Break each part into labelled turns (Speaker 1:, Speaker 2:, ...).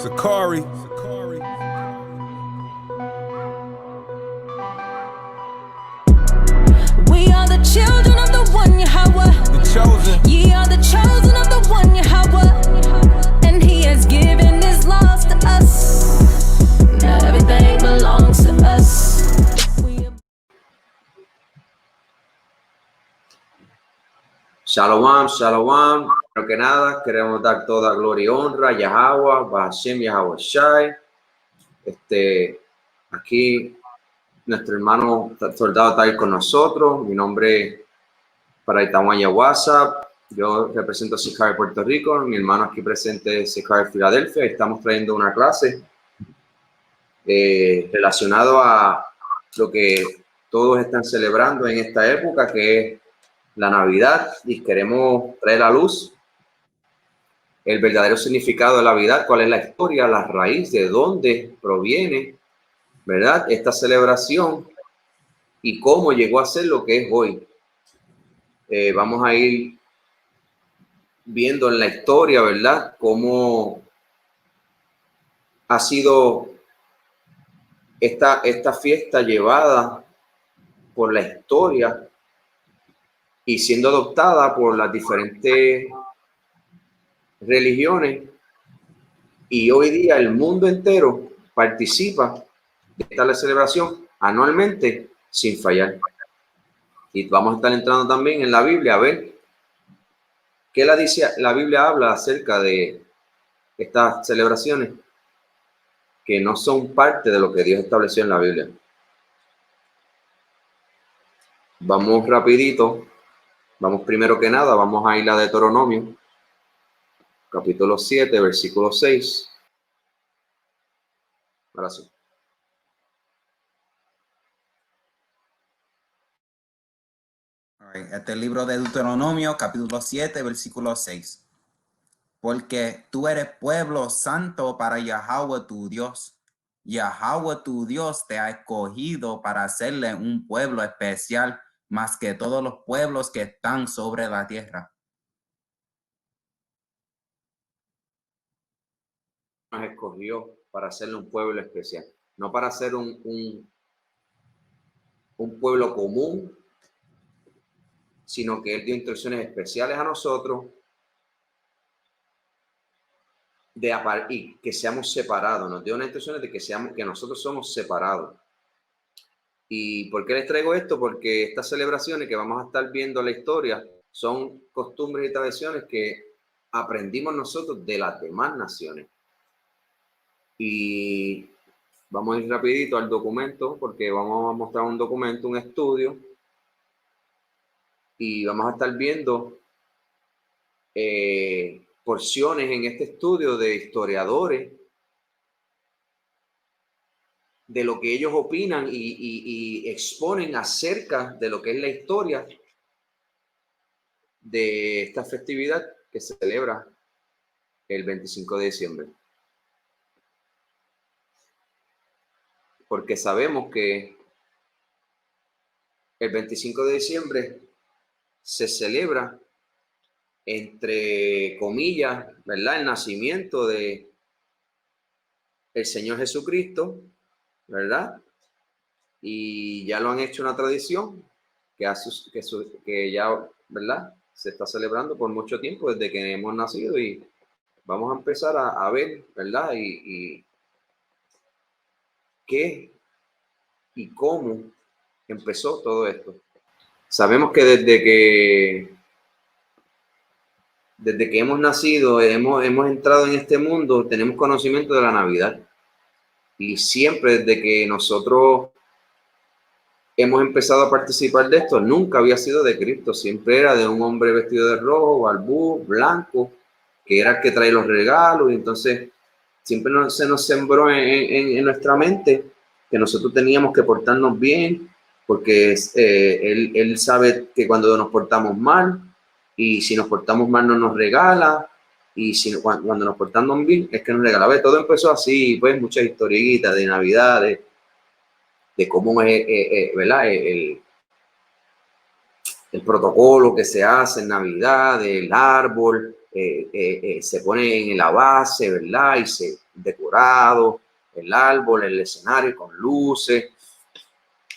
Speaker 1: Sakari.
Speaker 2: We are the children of the one Yahweh.
Speaker 1: The chosen.
Speaker 2: Ye are the chosen of the one Yahweh. And he has given his laws to us. Now everything belongs to us.
Speaker 3: Shalom, shalom. Primero que nada, queremos dar toda gloria y honra a Yahweh, Bahashem, Yahweh Shai. Aquí nuestro hermano soldado está ahí con nosotros. Mi nombre para Itamuaya WhatsApp. Yo represento a Sakari Puerto Rico. Mi hermano aquí presente es Sakari Filadelfia. Estamos trayendo una clase relacionado a lo que todos están celebrando en esta época, que es la Navidad, y queremos traer a luz el verdadero significado de la Navidad, cuál es la historia, la raíz, de dónde proviene, ¿verdad?, esta celebración y cómo llegó a ser lo que es hoy. Vamos a ir viendo en la historia, ¿verdad?, cómo ha sido esta fiesta llevada por la historia y siendo adoptada por las diferentes religiones, y hoy día el mundo entero participa de esta celebración anualmente sin fallar. Y vamos a estar entrando también en la Biblia a ver qué la Biblia habla acerca de estas celebraciones que no son parte de lo que Dios estableció en la Biblia. Vamos rapidito. Vamos primero que nada, vamos a ir a Deuteronomio, capítulo 7, versículo 6. Ahora sí.
Speaker 4: Este es el libro de Deuteronomio, capítulo 7, versículo 6. Porque tú eres pueblo santo para Yahweh tu Dios. Yahweh tu Dios te ha escogido para hacerle un pueblo especial, más que todos los pueblos que están sobre la tierra.
Speaker 3: Nos escogió para hacerle un pueblo especial, no para ser un pueblo común, sino que Él dio instrucciones especiales a nosotros y que seamos separados. Nos dio unas instrucciones de que nosotros somos separados. ¿Y por qué les traigo esto? Porque estas celebraciones que vamos a estar viendo la historia son costumbres y tradiciones que aprendimos nosotros de las demás naciones. Y vamos a ir rapidito al documento, porque vamos a mostrar un documento, un estudio, y vamos a estar viendo porciones en este estudio de historiadores, de lo que ellos opinan y exponen acerca de lo que es la historia de esta festividad que se celebra el 25 de diciembre. Porque sabemos que el 25 de diciembre se celebra, entre comillas, ¿verdad?, el nacimiento de el Señor Jesucristo, ¿verdad? Y ya lo han hecho una tradición que ya, ¿verdad?, se está celebrando por mucho tiempo desde que hemos nacido, y vamos a empezar a ver, ¿verdad?, y qué y cómo empezó todo esto. Sabemos que desde que hemos nacido, hemos entrado en este mundo, tenemos conocimiento de la Navidad. Y siempre desde que nosotros hemos empezado a participar de esto, nunca había sido de Cristo. Siempre era de un hombre vestido de rojo, barbú, blanco, que era el que trae los regalos. Y entonces siempre se nos sembró en nuestra mente que nosotros teníamos que portarnos bien, porque él sabe que cuando nos portamos mal, y si nos portamos mal no nos regala, y cuando nos portamos bien es que nos regala. Todo empezó así, pues muchas historietas de Navidad, de cómo es, ¿verdad?, el protocolo que se hace en Navidad, del árbol, se pone en la base, ¿verdad?, y decorado, el árbol, el escenario con luces,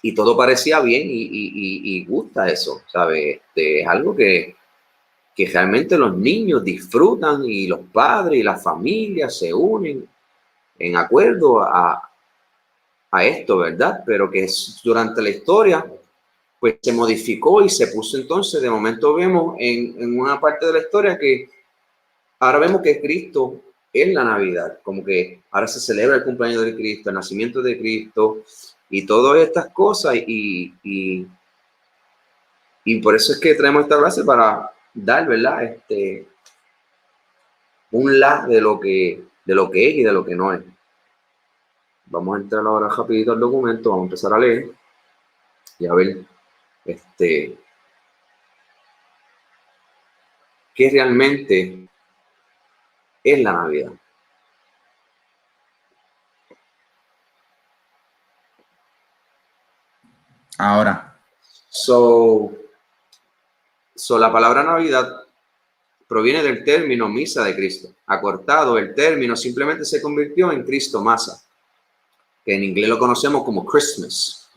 Speaker 3: y todo parecía bien y gusta eso, ¿sabes? Es algo que realmente los niños disfrutan y los padres y las familias se unen en acuerdo a esto, ¿verdad? Pero que durante la historia, pues se modificó y se puso entonces, de momento vemos en una parte de la historia que ahora vemos que Cristo es la Navidad, como que ahora se celebra el cumpleaños de Cristo, el nacimiento de Cristo y todas estas cosas y por eso es que traemos esta clase para dar, ¿verdad? Un la de lo que es y de lo que no es. Vamos a entrar ahora rapidito al documento, vamos a empezar a leer y a ver qué realmente es la Navidad.
Speaker 4: Ahora.
Speaker 3: La palabra Navidad proviene del término misa de Cristo. Acortado, el término simplemente se convirtió en Cristo Masa, que en inglés lo conocemos como Christmas.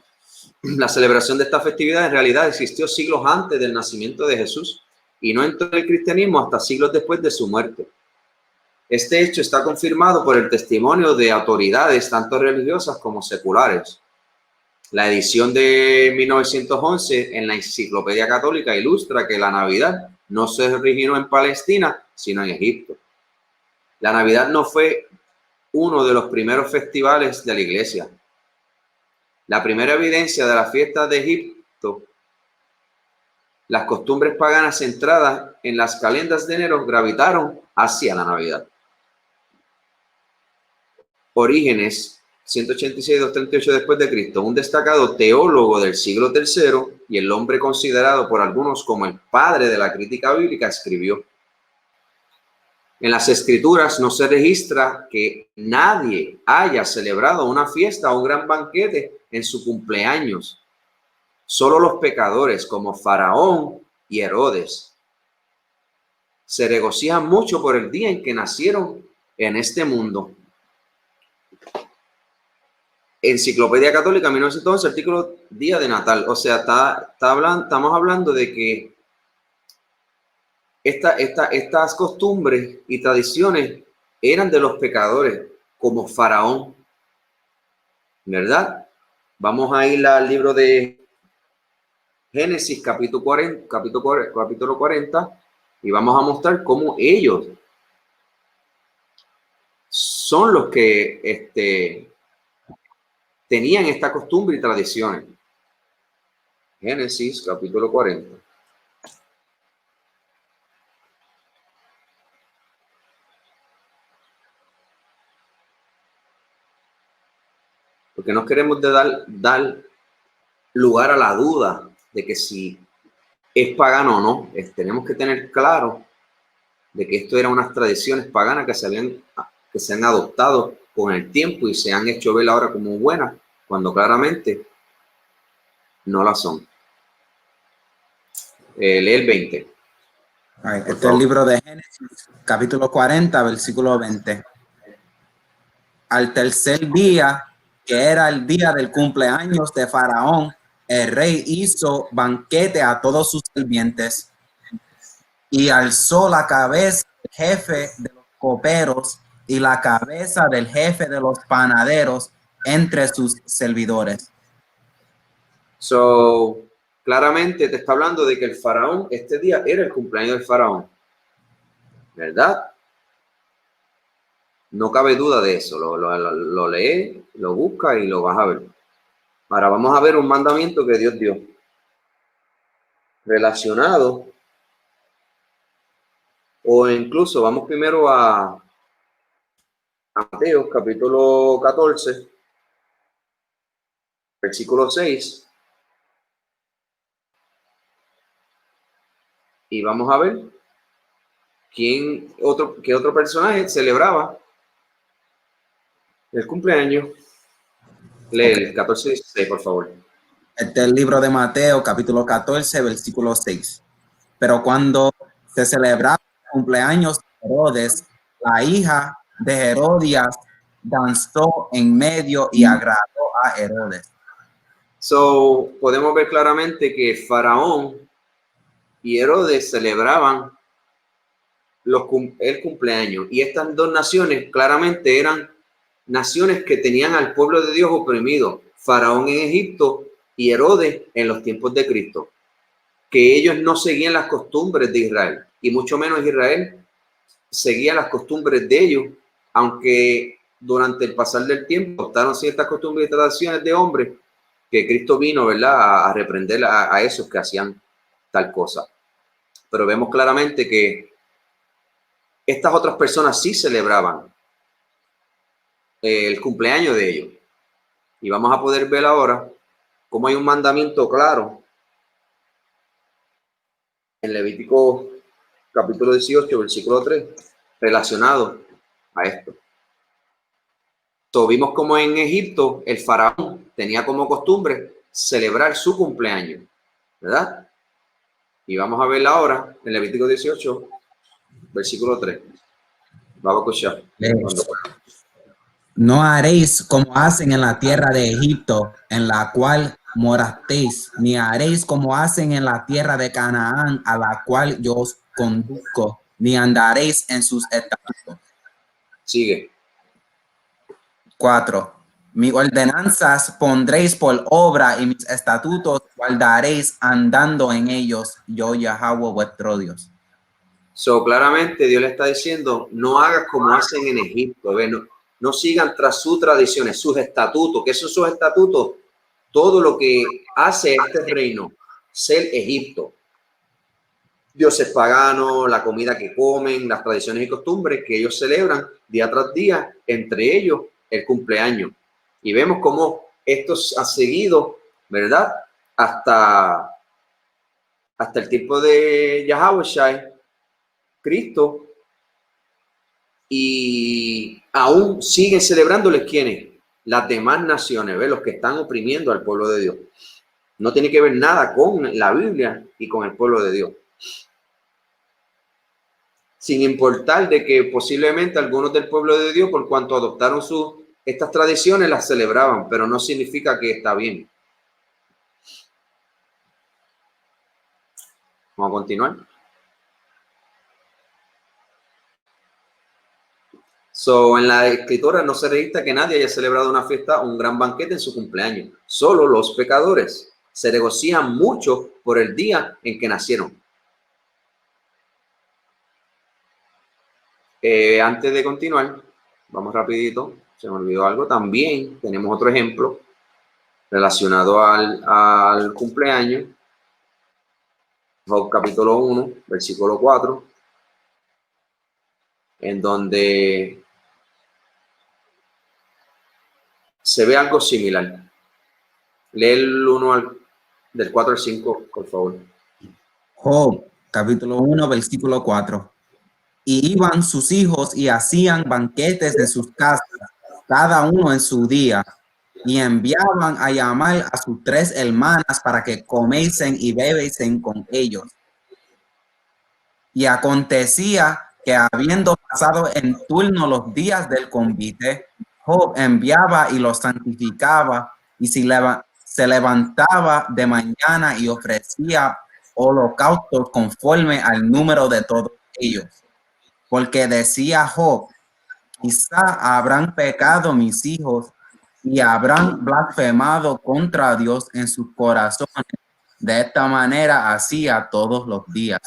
Speaker 3: La celebración de esta festividad en realidad existió siglos antes del nacimiento de Jesús y no entró en el cristianismo hasta siglos después de su muerte. Este hecho está confirmado por el testimonio de autoridades tanto religiosas como seculares. La edición de 1911 en la Enciclopedia Católica ilustra que la Navidad no se originó en Palestina, sino en Egipto. La Navidad no fue uno de los primeros festivales de la Iglesia. La primera evidencia de la fiesta de Egipto, las costumbres paganas centradas en las calendas de enero gravitaron hacia la Navidad. Orígenes 186-238 después de Cristo, un destacado teólogo del siglo III y el hombre considerado por algunos como el padre de la crítica bíblica, escribió: en las escrituras no se registra que nadie haya celebrado una fiesta o un gran banquete en su cumpleaños. Solo los pecadores como Faraón y Herodes se regocijan mucho por el día en que nacieron en este mundo. Enciclopedia Católica, 1911, artículo Día de Natal. O sea, estamos hablando de que estas costumbres y tradiciones eran de los pecadores, como Faraón, ¿verdad? Vamos a ir al libro de Génesis, capítulo 40, y vamos a mostrar cómo ellos son los que tenían esta costumbre y tradiciones. Génesis, capítulo 40. Porque no queremos dar lugar a la duda de que si es pagano o no. Tenemos que tener claro de que esto eran unas tradiciones paganas que se han adoptado con el tiempo y se han hecho ver ahora como buenas, cuando claramente no la son. Lee el 20.
Speaker 4: Este es el libro de Génesis, capítulo 40, versículo 20. Al tercer día, que era el día del cumpleaños de Faraón, el rey hizo banquete a todos sus sirvientes y alzó la cabeza del jefe de los coperos y la cabeza del jefe de los panaderos entre sus servidores.
Speaker 3: Claramente te está hablando de que el faraón, este día era el cumpleaños del faraón, ¿verdad? No cabe duda de eso. Lo lee, lo busca y lo vas a ver. Ahora vamos a ver un mandamiento que Dios dio relacionado, o incluso vamos primero a Mateo, capítulo 14, versículo 6. Y vamos a ver qué otro personaje celebraba el cumpleaños. Lee el 14-16, por favor.
Speaker 4: Este es el libro de Mateo, capítulo 14, versículo 6. Pero cuando se celebraba el cumpleaños de Herodes, la hija de Herodías danzó en medio y agradó a Herodes.
Speaker 3: So, podemos ver claramente que Faraón y Herodes celebraban el cumpleaños. Y estas dos naciones claramente eran naciones que tenían al pueblo de Dios oprimido. Faraón en Egipto y Herodes en los tiempos de Cristo. Que ellos no seguían las costumbres de Israel. Y mucho menos Israel seguía las costumbres de ellos. Aunque durante el pasar del tiempo adoptaron ciertas costumbres y tradiciones de hombres, que Cristo vino, ¿verdad?, a reprender a esos que hacían tal cosa. Pero vemos claramente que estas otras personas sí celebraban el cumpleaños de ellos. Y vamos a poder ver ahora cómo hay un mandamiento claro en Levítico capítulo 18, versículo 3, relacionado a esto. Vimos como en Egipto el faraón tenía como costumbre celebrar su cumpleaños, ¿verdad? Y vamos a verla ahora en Levítico 18, versículo 3. Vamos a escuchar.
Speaker 4: No haréis como hacen en la tierra de Egipto, en la cual morasteis, ni haréis como hacen en la tierra de Canaán, a la cual yo os conduzco, ni andaréis en sus estatutos.
Speaker 3: Sigue.
Speaker 4: 4. Mis ordenanzas pondréis por obra y mis estatutos guardaréis andando en ellos, yo Yahweh vuestro Dios.
Speaker 3: Claramente Dios le está diciendo, no hagas como hacen en Egipto, no sigan tras sus tradiciones, sus estatutos. ¿Qué son sus estatutos? Todo lo que hace este reino, ser Egipto. Dioses paganos, la comida que comen, las tradiciones y costumbres que ellos celebran día tras día, entre ellos el cumpleaños. Y vemos cómo esto ha seguido, ¿verdad? Hasta el tiempo de Yahweh, Cristo, y aún siguen celebrándoles ¿quiénes? Las demás naciones, ¿ves? Los que están oprimiendo al pueblo de Dios. No tiene que ver nada con la Biblia y con el pueblo de Dios. Sin importar de que posiblemente algunos del pueblo de Dios, por cuanto adoptaron estas tradiciones, las celebraban, pero no significa que está bien. Vamos a continuar. En la escritura no se registra que nadie haya celebrado una fiesta o un gran banquete en su cumpleaños. Solo los pecadores se regocijan mucho por el día en que nacieron. Antes de continuar, vamos rapidito, se me olvidó algo. También tenemos otro ejemplo relacionado al cumpleaños. Job capítulo 1, versículo 4, en donde se ve algo similar. Lee el 1 del 4 al 5, por favor.
Speaker 4: Job, capítulo 1, versículo 4. Y iban sus hijos y hacían banquetes de sus casas, cada uno en su día, y enviaban a llamar a sus 3 hermanas para que comiesen y bebiesen con ellos. Y acontecía que habiendo pasado en turno los días del convite, Job enviaba y los santificaba, y se levantaba de mañana y ofrecía holocaustos conforme al número de todos ellos. Porque decía Job, quizá habrán pecado mis hijos y habrán blasfemado contra Dios en sus corazones. De esta manera hacía todos los días.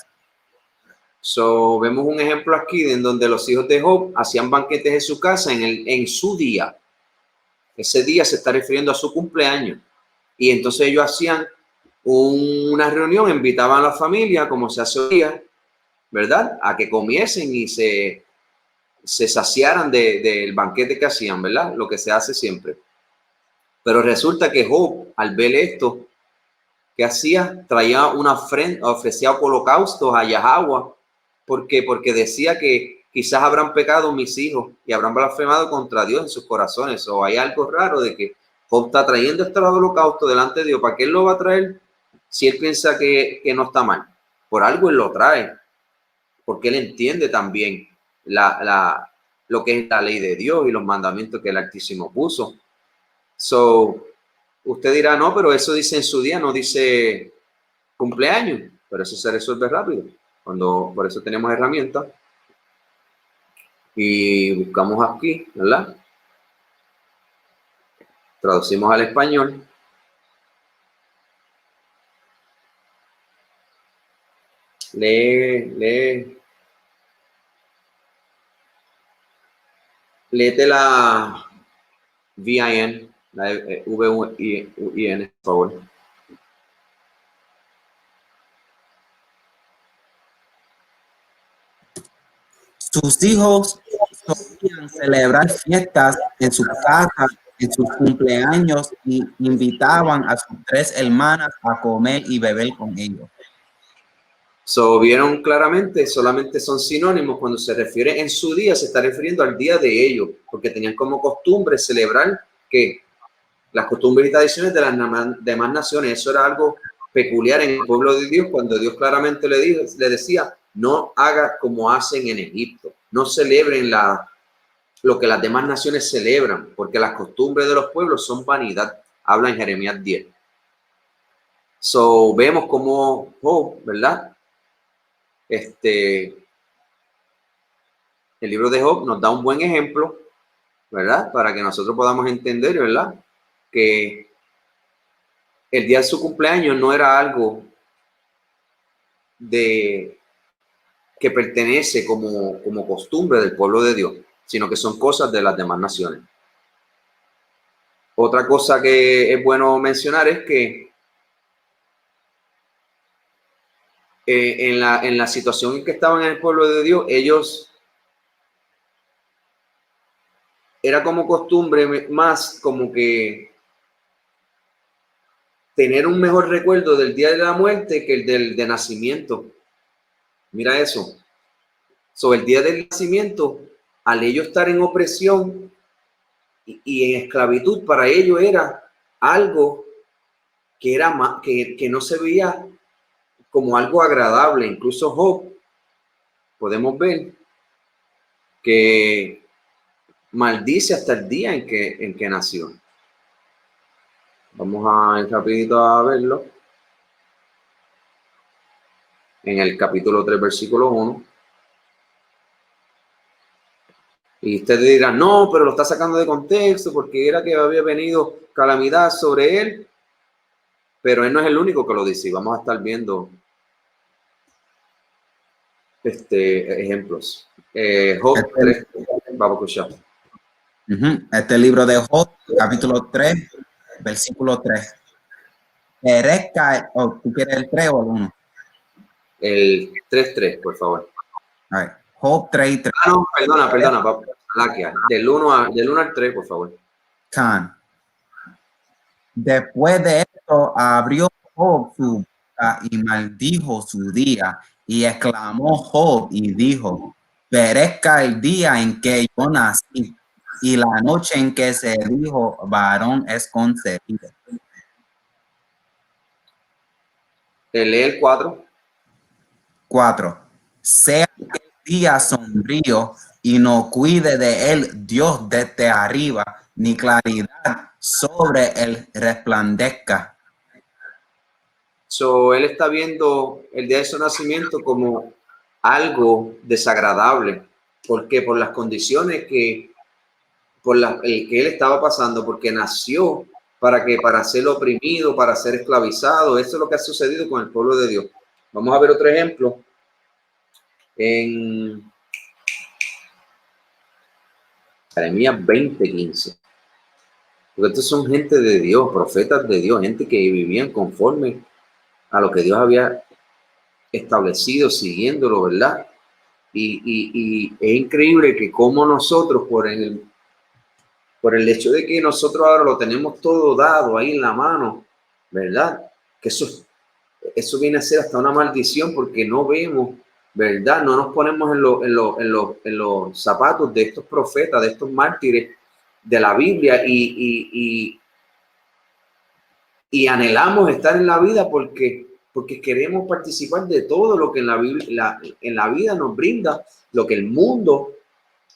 Speaker 3: Vemos un ejemplo aquí en donde los hijos de Job hacían banquetes en su casa en su día. Ese día se está refiriendo a su cumpleaños. Y entonces ellos hacían una reunión, invitaban a la familia, como se hace hoy día, ¿verdad? A que comiesen y se saciaran del banquete que hacían, ¿verdad? Lo que se hace siempre. Pero resulta que Job, al ver esto, ¿qué hacía? Traía una ofrenda, ofrecía holocaustos a Yahweh. ¿Por qué? Porque decía que quizás habrán pecado mis hijos y habrán blasfemado contra Dios en sus corazones. O hay algo raro de que Job está trayendo este holocausto delante de Dios. ¿Para qué él lo va a traer si él piensa que no está mal? Por algo él lo trae. Porque él entiende también la lo que es la ley de Dios y los mandamientos que el Altísimo puso. So, usted dirá, no, pero eso dice en su día, no dice cumpleaños, pero eso se resuelve rápido. Por eso tenemos herramientas y buscamos aquí, ¿verdad? Traducimos al español. Léete la VIN, la VIN, por favor.
Speaker 4: Sus hijos solían celebrar fiestas en su casa, en sus cumpleaños, y invitaban a sus 3 hermanas a comer y beber con ellos.
Speaker 3: So, vieron claramente, solamente son sinónimos. Cuando se refiere en su día, se está refiriendo al día de ellos, porque tenían como costumbre celebrar que las costumbres y tradiciones de las demás naciones. Eso era algo peculiar en el pueblo de Dios, cuando Dios claramente le decía, no haga como hacen en Egipto, no celebren lo que las demás naciones celebran, porque las costumbres de los pueblos son vanidad. Habla en Jeremías 10. So, vemos como Job, ¿verdad? El libro de Job nos da un buen ejemplo, ¿verdad? Para que nosotros podamos entender, ¿verdad? Que el día de su cumpleaños no era algo que pertenece como costumbre del pueblo de Dios, sino que son cosas de las demás naciones. Otra cosa que es bueno mencionar es que en la situación en que estaban en el pueblo de Dios, ellos era como costumbre más como que tener un mejor recuerdo del día de la muerte que el del de nacimiento. Mira eso. Sobre el día del nacimiento, al ellos estar en opresión y en esclavitud, para ellos era algo que era más, que no se veía como algo agradable. Incluso Job, podemos ver que maldice hasta el día en que nació. Vamos a ir rapidito a verlo. En el capítulo 3, versículo 1. Y ustedes dirán, no, pero lo está sacando de contexto porque era que había venido calamidad sobre él. Pero él no es el único que lo dice. Y vamos a estar viendo ejemplos. Job 3, vamos a escuchar.
Speaker 4: Este libro de Job, capítulo 3, versículo 3. ¿Tú quieres el 3 o el 1?
Speaker 3: El 3.3, por favor.
Speaker 4: Job 3.3.
Speaker 3: No, perdona, Laquia. Del 1 al 3, por favor.
Speaker 4: Después de esto, abrió Job su boca y maldijo su día, y exclamó Job y dijo, perezca el día en que yo nací, y la noche en que se dijo, varón es concebido.
Speaker 3: Lee el 4.
Speaker 4: 4. Sea el día sombrío y no cuide de él Dios desde arriba, ni claridad sobre él resplandezca.
Speaker 3: So, él está viendo el día de su nacimiento como algo desagradable. ¿Por qué? Por las condiciones que él estaba pasando, porque nació para ser oprimido, para ser esclavizado. Eso es lo que ha sucedido con el pueblo de Dios. Vamos a ver otro ejemplo en Jeremías 20:15. Porque estos son gente de Dios, profetas de Dios, gente que vivían conforme a lo que Dios había establecido, siguiéndolo, ¿verdad? Y es increíble que como nosotros, por el hecho de que nosotros ahora lo tenemos todo dado ahí en la mano, ¿verdad? Que eso viene a ser hasta una maldición porque no vemos, ¿verdad? No nos ponemos en los zapatos de estos profetas, de estos mártires de la Biblia y anhelamos estar en la vida porque queremos participar de todo lo que en la vida nos brinda, lo que el mundo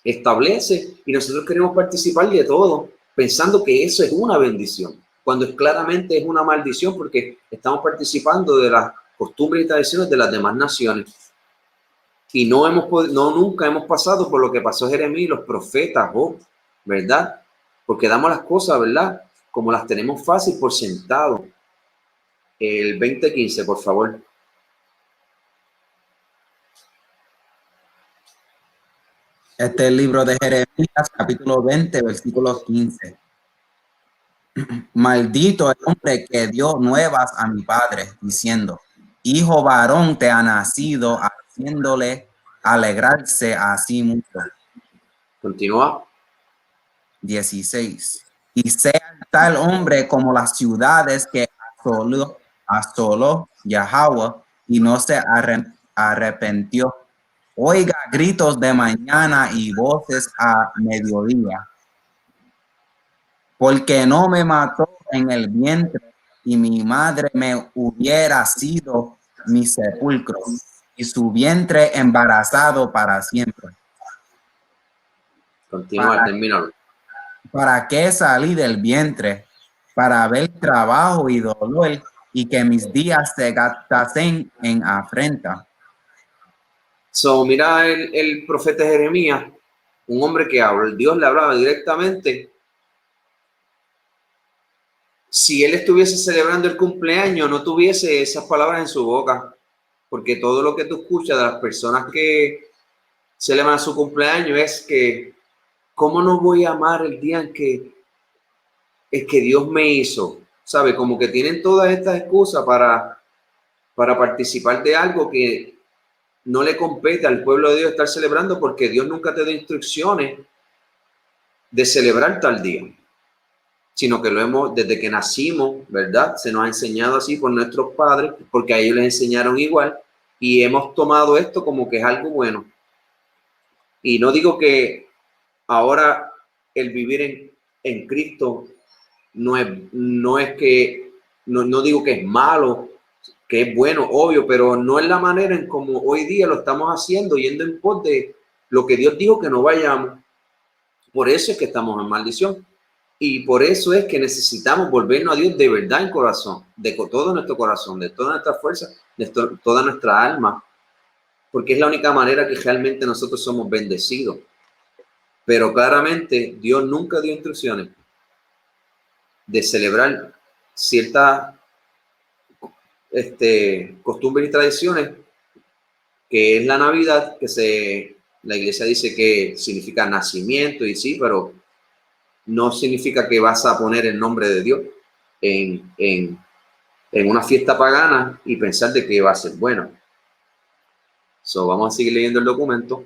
Speaker 3: establece y nosotros queremos participar de todo, pensando que eso es una bendición, cuando claramente es una maldición porque estamos participando de las costumbres y tradiciones de las demás naciones. Y nunca hemos pasado por lo que pasó Jeremías y los profetas, ¿verdad? Porque damos las cosas, ¿verdad? Como las tenemos fácil por sentado. El 20:15, por favor.
Speaker 4: Este es el libro de Jeremías, capítulo 20, versículo 15. Maldito el hombre que dio nuevas a mi padre, diciendo, hijo varón te ha nacido, haciéndole alegrarse así mucho.
Speaker 3: Continúa.
Speaker 4: 16. Y sea tal hombre como las ciudades que asoló Yahweh y no se arrepintió. Oiga gritos de mañana y voces a mediodía. Porque no me mató en el vientre y mi madre me hubiera sido mi sepulcro y su vientre embarazado para siempre.
Speaker 3: Continúa, termínalo.
Speaker 4: ¿Para qué salí del vientre? Para ver trabajo y dolor y que mis días se gastasen en afrenta.
Speaker 3: So, mira el profeta Jeremías, un hombre que habla, Dios le hablaba directamente. Si él estuviese celebrando el cumpleaños, no tuviese esas palabras en su boca, porque todo lo que tú escuchas de las personas que celebran su cumpleaños es que, ¿cómo no voy a amar el día en que Dios me hizo? ¿Sabe? Como que tienen todas estas excusas para participar de algo que no le compete al pueblo de Dios estar celebrando, porque Dios nunca te da instrucciones de celebrar tal día, sino que lo hemos, desde que nacimos, ¿verdad? Se nos ha enseñado así por nuestros padres, porque a ellos les enseñaron igual, y hemos tomado esto como que es algo bueno. Y no digo que ahora el vivir en Cristo no digo que es malo, que es bueno, obvio, pero no es la manera en como hoy día lo estamos haciendo, yendo en pos de lo que Dios dijo que no vayamos. Por eso es que estamos en maldición. Y por eso es que necesitamos volvernos a Dios de verdad en corazón, de todo nuestro corazón, de toda nuestra fuerza, de toda nuestra alma, porque es la única manera que realmente nosotros somos bendecidos. Pero claramente Dios nunca dio instrucciones de celebrar ciertas costumbres y tradiciones, que es la Navidad, que la iglesia dice que significa nacimiento, y sí, pero no significa que vas a poner el nombre de Dios en una fiesta pagana y pensar de que va a ser bueno. So, vamos a seguir leyendo el documento.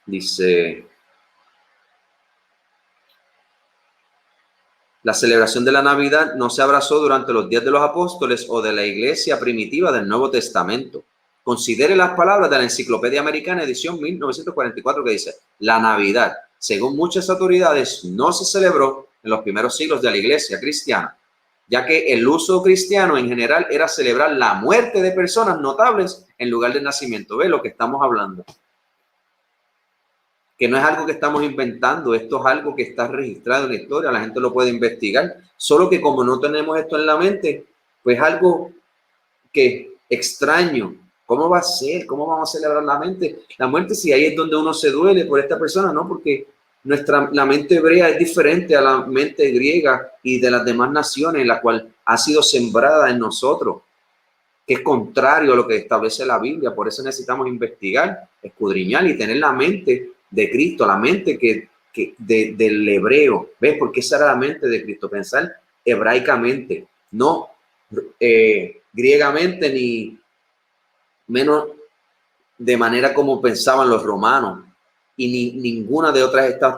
Speaker 3: Dice: la celebración de la Navidad no se abrazó durante los días de los apóstoles o de la iglesia primitiva del Nuevo Testamento. Considere las palabras de la Enciclopedia Americana, edición 1944, que dice: la Navidad, según muchas autoridades, no se celebró en los primeros siglos de la iglesia cristiana, ya que el uso cristiano en general era celebrar la muerte de personas notables en lugar del nacimiento. ¿Ve lo que estamos hablando? Que no es algo que estamos inventando, esto es algo que está registrado en la historia, la gente lo puede investigar, solo que como no tenemos esto en la mente, pues algo que extraño. ¿Cómo va a ser? ¿Cómo vamos a celebrar la muerte? Si ahí es donde uno se duele por esta persona, ¿no? Porque la mente hebrea es diferente a la mente griega y de las demás naciones, la cual ha sido sembrada en nosotros, que es contrario a lo que establece la Biblia. Por eso necesitamos investigar, escudriñar y tener la mente de Cristo, la mente del hebreo. ¿Ves? Porque esa era la mente de Cristo, pensar hebraicamente, no griegamente, ni menos de manera como pensaban los romanos, y ni ninguna de estas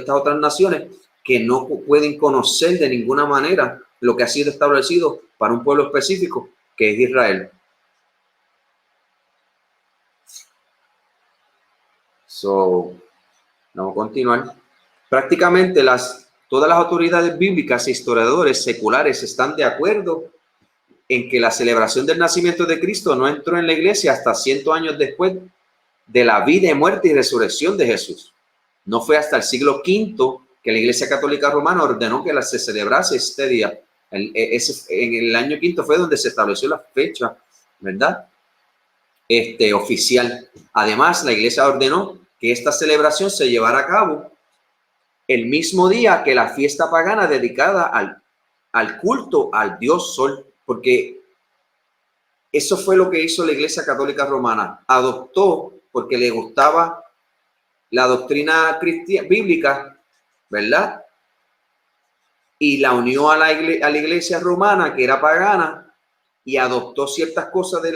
Speaker 3: otras naciones que no pueden conocer de ninguna manera lo que ha sido establecido para un pueblo específico, que es Israel. Vamos a continuar. Prácticamente todas las autoridades bíblicas e historiadores seculares están de acuerdo en que la celebración del nacimiento de Cristo no entró en la iglesia hasta 100 años después de la vida, muerte y resurrección de Jesús. No fue hasta el siglo V que la Iglesia Católica Romana ordenó que se celebrase este día. En el año V fue donde se estableció la fecha, ¿verdad? Oficial. Además, la Iglesia ordenó que esta celebración se llevara a cabo el mismo día que la fiesta pagana dedicada al culto al dios Sol, porque eso fue lo que hizo la Iglesia Católica Romana. Adoptó, porque le gustaba la doctrina bíblica, ¿verdad? Y la unió a la Iglesia Romana, que era pagana, y adoptó ciertas cosas de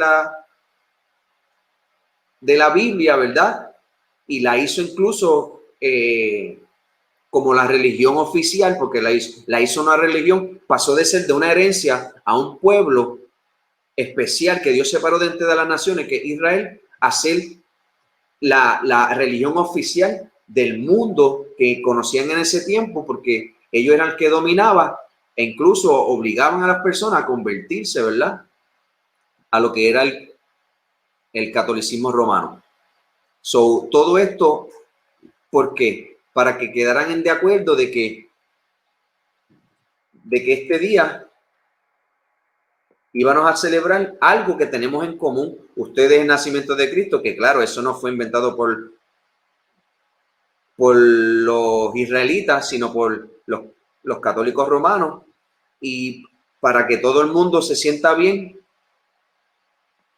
Speaker 3: la Biblia, ¿verdad? Y la hizo incluso como la religión oficial, porque la hizo una religión, pasó de ser de una herencia a un pueblo especial que Dios separó de entre las naciones, que Israel, a ser la religión oficial del mundo que conocían en ese tiempo, porque ellos eran el que dominaba e incluso obligaban a las personas a convertirse, ¿verdad?, a lo que era el catolicismo romano. Todo esto, ¿por qué? Para que quedaran de acuerdo de que este día íbamos a celebrar algo que tenemos en común. Ustedes, el nacimiento de Cristo, que claro, eso no fue inventado por los israelitas, sino por los católicos romanos. Y para que todo el mundo se sienta bien,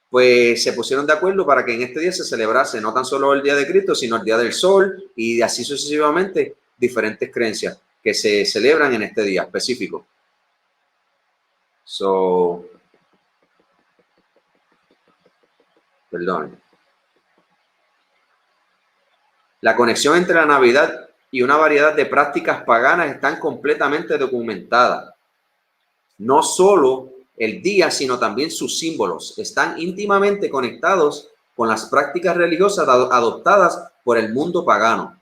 Speaker 3: pues se pusieron de acuerdo para que en este día se celebrase no tan solo el día de Cristo, sino el día del sol, y así sucesivamente diferentes creencias que se celebran en este día específico. Perdón. La conexión entre la Navidad y una variedad de prácticas paganas están completamente documentadas. No solo el día, sino también sus símbolos están íntimamente conectados con las prácticas religiosas adoptadas por el mundo pagano.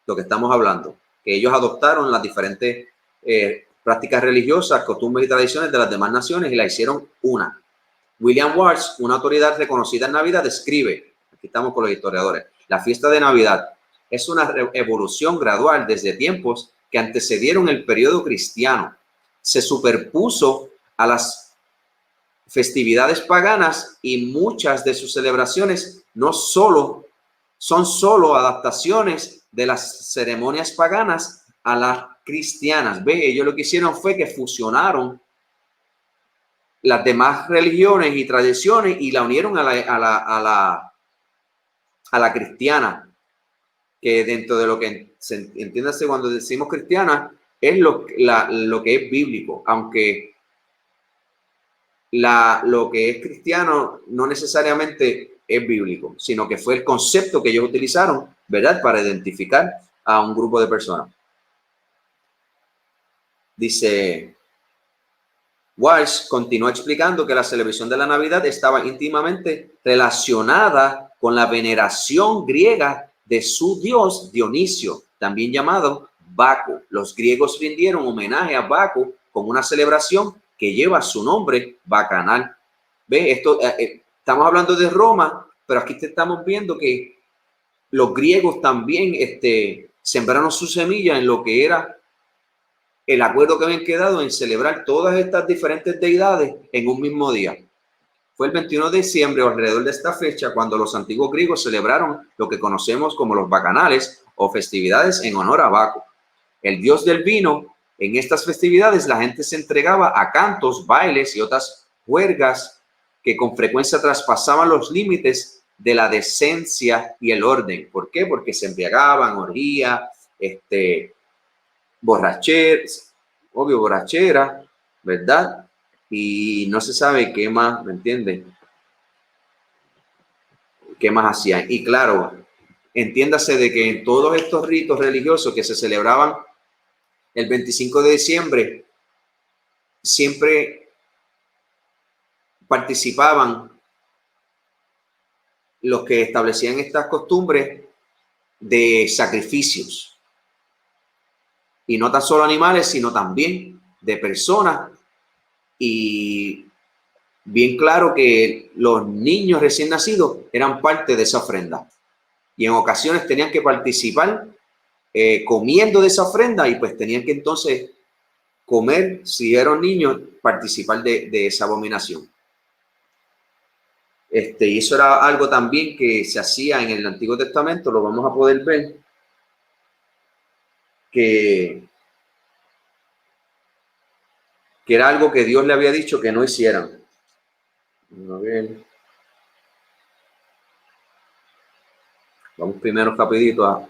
Speaker 3: Lo que estamos hablando, que ellos adoptaron las diferentes prácticas religiosas, costumbres y tradiciones de las demás naciones y la hicieron una. William Walsh, una autoridad reconocida en Navidad, describe, aquí estamos con los historiadores, la fiesta de Navidad es una evolución gradual desde tiempos que antecedieron el periodo cristiano. Se superpuso a las festividades paganas y muchas de sus celebraciones son solo adaptaciones de las ceremonias paganas a las cristianas. Ve, ellos lo que hicieron fue que fusionaron las demás religiones y tradiciones y la unieron a la cristiana, que dentro de lo que se entiende cuando decimos cristiana es lo que es bíblico, aunque lo que es cristiano no necesariamente es bíblico, sino que fue el concepto que ellos utilizaron, ¿verdad?, para identificar a un grupo de personas. Dice Walsh, continuó explicando que la celebración de la Navidad estaba íntimamente relacionada con la veneración griega de su dios Dionisio, también llamado Baco. Los griegos rindieron homenaje a Baco con una celebración que lleva su nombre, Bacanal. ¿Ve? Esto, estamos hablando de Roma, pero aquí estamos viendo que los griegos también sembraron su semilla en lo que era el acuerdo que habían quedado en celebrar todas estas diferentes deidades en un mismo día. Fue el 21 de diciembre o alrededor de esta fecha cuando los antiguos griegos celebraron lo que conocemos como los bacanales o festividades en honor a Baco, el dios del vino. En estas festividades la gente se entregaba a cantos, bailes y otras juergas que con frecuencia traspasaban los límites de la decencia y el orden. ¿Por qué? Porque se embriagaban, orgía, borrachera, ¿verdad? Y no se sabe qué más, ¿me entienden? ¿Qué más hacían? Y claro, entiéndase de que en todos estos ritos religiosos que se celebraban el 25 de diciembre, siempre participaban los que establecían estas costumbres de sacrificios. Y no tan solo animales, sino también de personas. Y bien claro que los niños recién nacidos eran parte de esa ofrenda. y en ocasiones tenían que participar comiendo de esa ofrenda y pues tenían que entonces comer, si eran niños, participar de esa abominación. Y eso era algo también que se hacía en el Antiguo Testamento, lo vamos a poder ver, que era algo que Dios le había dicho que no hicieran. A ver. Vamos primero rapidito a...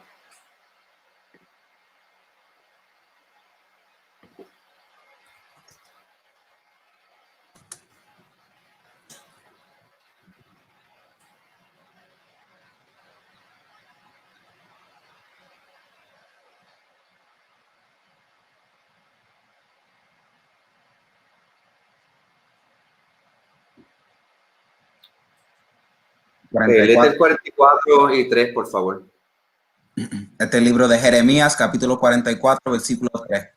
Speaker 3: léete el 44 y 3, por favor.
Speaker 4: Este libro de Jeremías, capítulo 44, versículo 3.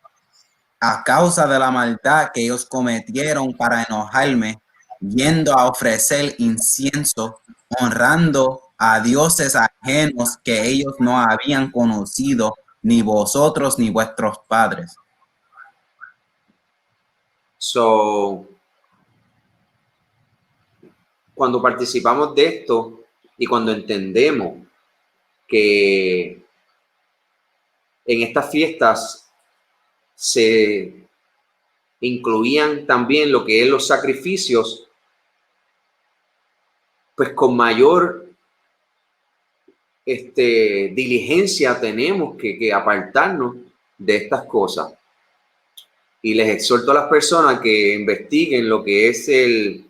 Speaker 4: A causa de la maldad que ellos cometieron para enojarme, yendo a ofrecer incienso, honrando a dioses ajenos que ellos no habían conocido, ni vosotros ni vuestros padres.
Speaker 3: Cuando participamos de esto y cuando entendemos que en estas fiestas se incluían también lo que es los sacrificios, pues con mayor diligencia tenemos que apartarnos de estas cosas. Y les exhorto a las personas que investiguen lo que es el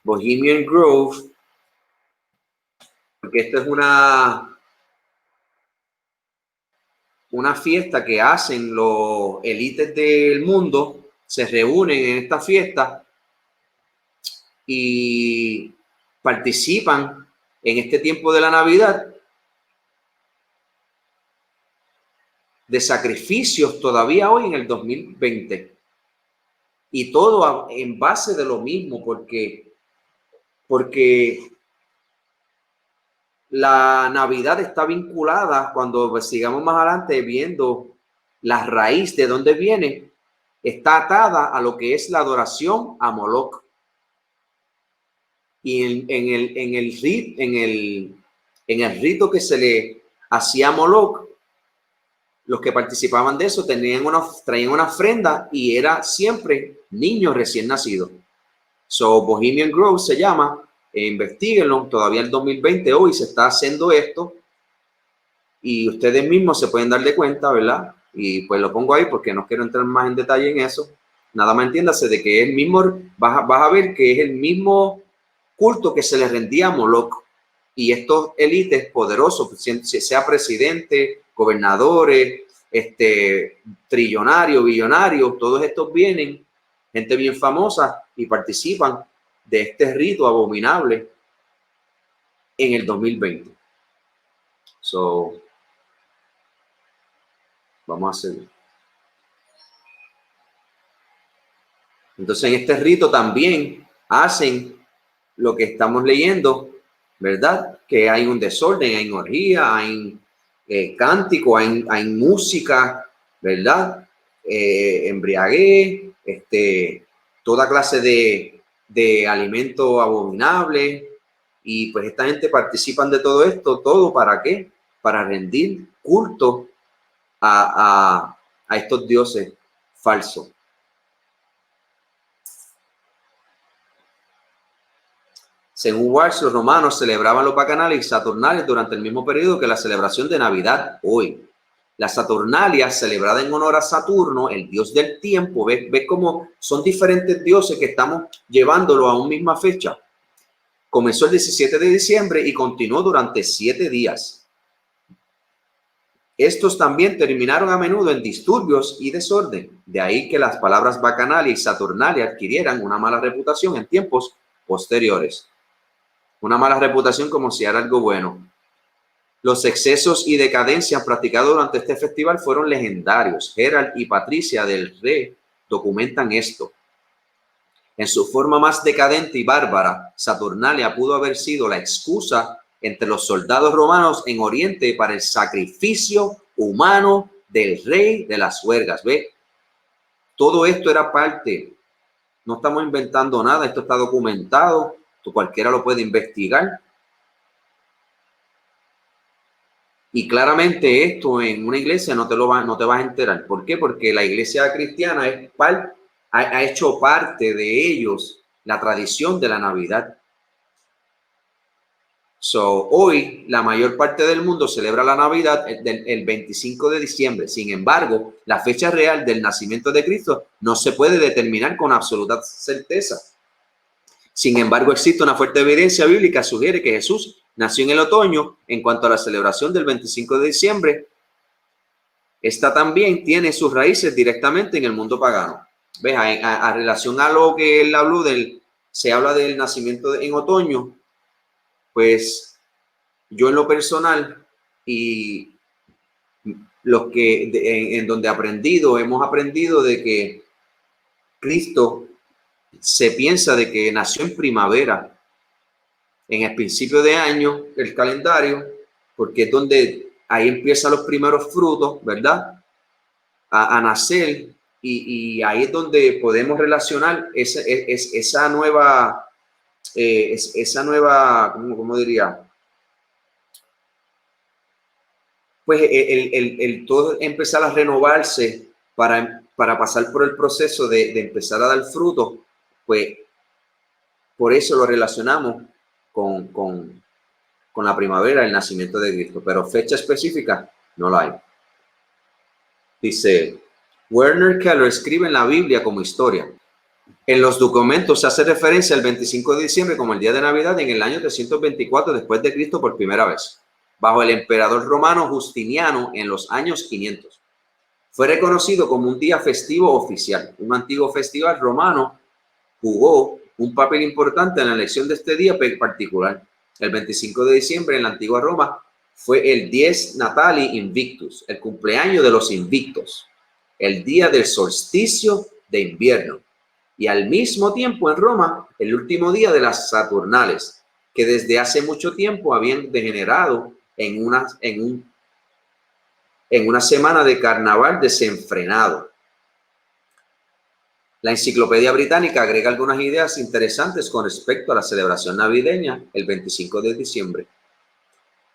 Speaker 3: Bohemian Grove, porque esta es una fiesta que hacen los élites del mundo, se reúnen en esta fiesta y participan en este tiempo de la Navidad de sacrificios todavía hoy en el 2020. Y todo en base de lo mismo, porque la Navidad está vinculada, cuando sigamos más adelante viendo la raíz de dónde viene, está atada a lo que es la adoración a Moloch. Y en el rito que se le hacía a Moloch, los que participaban de eso traían una ofrenda y era siempre niños recién nacidos. Bohemian Grove se llama, investíguenlo, todavía el 2020 hoy se está haciendo esto y ustedes mismos se pueden dar de cuenta, ¿verdad? Y pues lo pongo ahí porque no quiero entrar más en detalle en eso. Nada más entiéndase de que es el mismo, vas a ver que es el mismo culto que se le rendía a Moloch. Y estos élites poderosos, sea presidente, gobernadores, trillonarios, billonarios, todos estos vienen, gente bien famosa, y participan de este rito abominable en el 2020. Vamos a hacerlo. Entonces en este rito también hacen lo que estamos leyendo, ¿verdad? Que hay un desorden, hay orgía, hay cántico, hay música, ¿verdad? Embriaguez, toda clase de alimento abominable. Y pues esta gente participan de todo esto, ¿todo para qué? Para rendir culto a estos dioses falsos. Según Walsh, los romanos celebraban los bacanales y saturnales durante el mismo periodo que la celebración de Navidad hoy. La Saturnalia, celebrada en honor a Saturno, el dios del tiempo, ¿ves cómo son diferentes dioses que estamos llevándolo a una misma fecha? Comenzó el 17 de diciembre y continuó durante 7 días. Estos también terminaron a menudo en disturbios y desorden. De ahí que las palabras Bacanalia y Saturnalia adquirieran una mala reputación en tiempos posteriores. Una mala reputación como si era algo bueno. Los excesos y decadencias practicados durante este festival fueron legendarios. Gerald y Patricia del Rey documentan esto. En su forma más decadente y bárbara, Saturnalia pudo haber sido la excusa entre los soldados romanos en Oriente para el sacrificio humano del rey de las huergas. ¿Ve? Todo esto era parte. No estamos inventando nada. Esto está documentado. Cualquiera lo puede investigar. Y claramente esto en una iglesia no te vas a enterar. ¿Por qué? Porque la iglesia cristiana ha hecho parte de ellos la tradición de la Navidad. Hoy la mayor parte del mundo celebra la Navidad el 25 de diciembre. Sin embargo, la fecha real del nacimiento de Cristo no se puede determinar con absoluta certeza. Sin embargo, existe una fuerte evidencia bíblica que sugiere que Jesús nació en el otoño. En cuanto a la celebración del 25 de diciembre, esta también tiene sus raíces directamente en el mundo pagano. ¿Ves? A relación a lo que él habló se habla del nacimiento en otoño, pues yo en lo personal y los que en donde hemos aprendido de que Cristo se piensa de que nació en primavera, en el principio de año, el calendario, porque es donde ahí empiezan los primeros frutos, ¿verdad? A nacer, y ahí es donde podemos relacionar esa nueva, ¿cómo diría? Pues el todo empezar a renovarse para pasar por el proceso de empezar a dar fruto, pues por eso lo relacionamos con la primavera, el nacimiento de Cristo, pero fecha específica no la hay. Dice, Werner Keller escribe en la Biblia como historia. En los documentos se hace referencia al 25 de diciembre como el día de Navidad en el año 324 después de Cristo por primera vez, bajo el emperador romano Justiniano en los años 500. Fue reconocido como un día festivo oficial. Un antiguo festival romano jugó un papel importante en la elección de este día particular. El 25 de diciembre en la antigua Roma fue el Dies Natali Invictus, el cumpleaños de los invictos, el día del solsticio de invierno, y al mismo tiempo en Roma el último día de las Saturnales, que desde hace mucho tiempo habían degenerado en una semana de carnaval desenfrenado. La Enciclopedia Británica agrega algunas ideas interesantes con respecto a la celebración navideña el 25 de diciembre.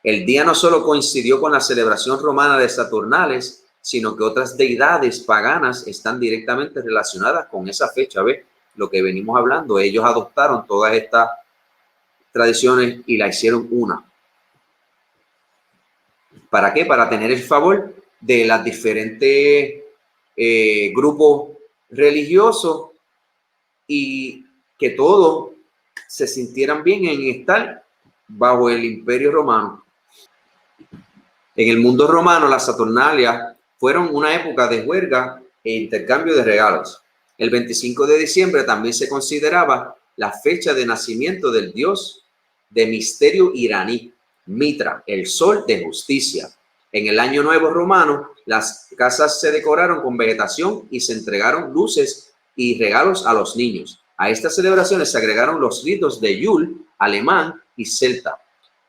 Speaker 3: El día no solo coincidió con la celebración romana de Saturnales, sino que otras deidades paganas están directamente relacionadas con esa fecha. ¿Ves? Lo que venimos hablando, ellos adoptaron todas estas tradiciones y la hicieron una. ¿Para qué? Para tener el favor de las diferentes grupos religiosos y que todos se sintieran bien en estar bajo el Imperio Romano. En el mundo romano, las Saturnalias fueron una época de juerga e intercambio de regalos. El 25 de diciembre también se consideraba la fecha de nacimiento del dios de misterio iraní, Mitra, el sol de justicia. En el Año Nuevo romano, las casas se decoraron con vegetación y se entregaron luces y regalos a los niños. A estas celebraciones se agregaron los ritos de Yule, alemán y celta.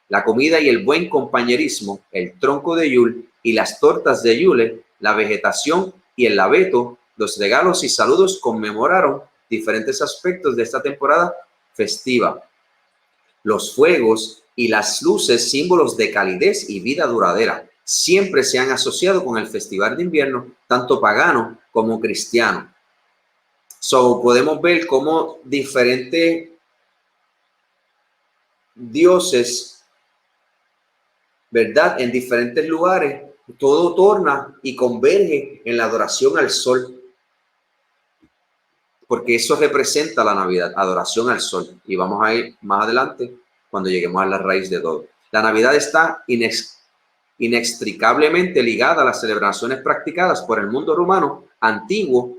Speaker 3: La comida y el buen compañerismo, el tronco de Yule y las tortas de Yule, la vegetación y el abeto, los regalos y saludos conmemoraron diferentes aspectos de esta temporada festiva. Los fuegos y las luces, símbolos de calidez y vida duradera, siempre se han asociado con el festival de invierno, tanto pagano como cristiano. Podemos ver cómo diferentes dioses, ¿verdad? En diferentes lugares, todo torna y converge en la adoración al sol. Porque eso representa la Navidad, adoración al sol. Y vamos a ir más adelante cuando lleguemos a la raíz de todo. La Navidad está inextricablemente ligada a las celebraciones practicadas por el mundo romano antiguo,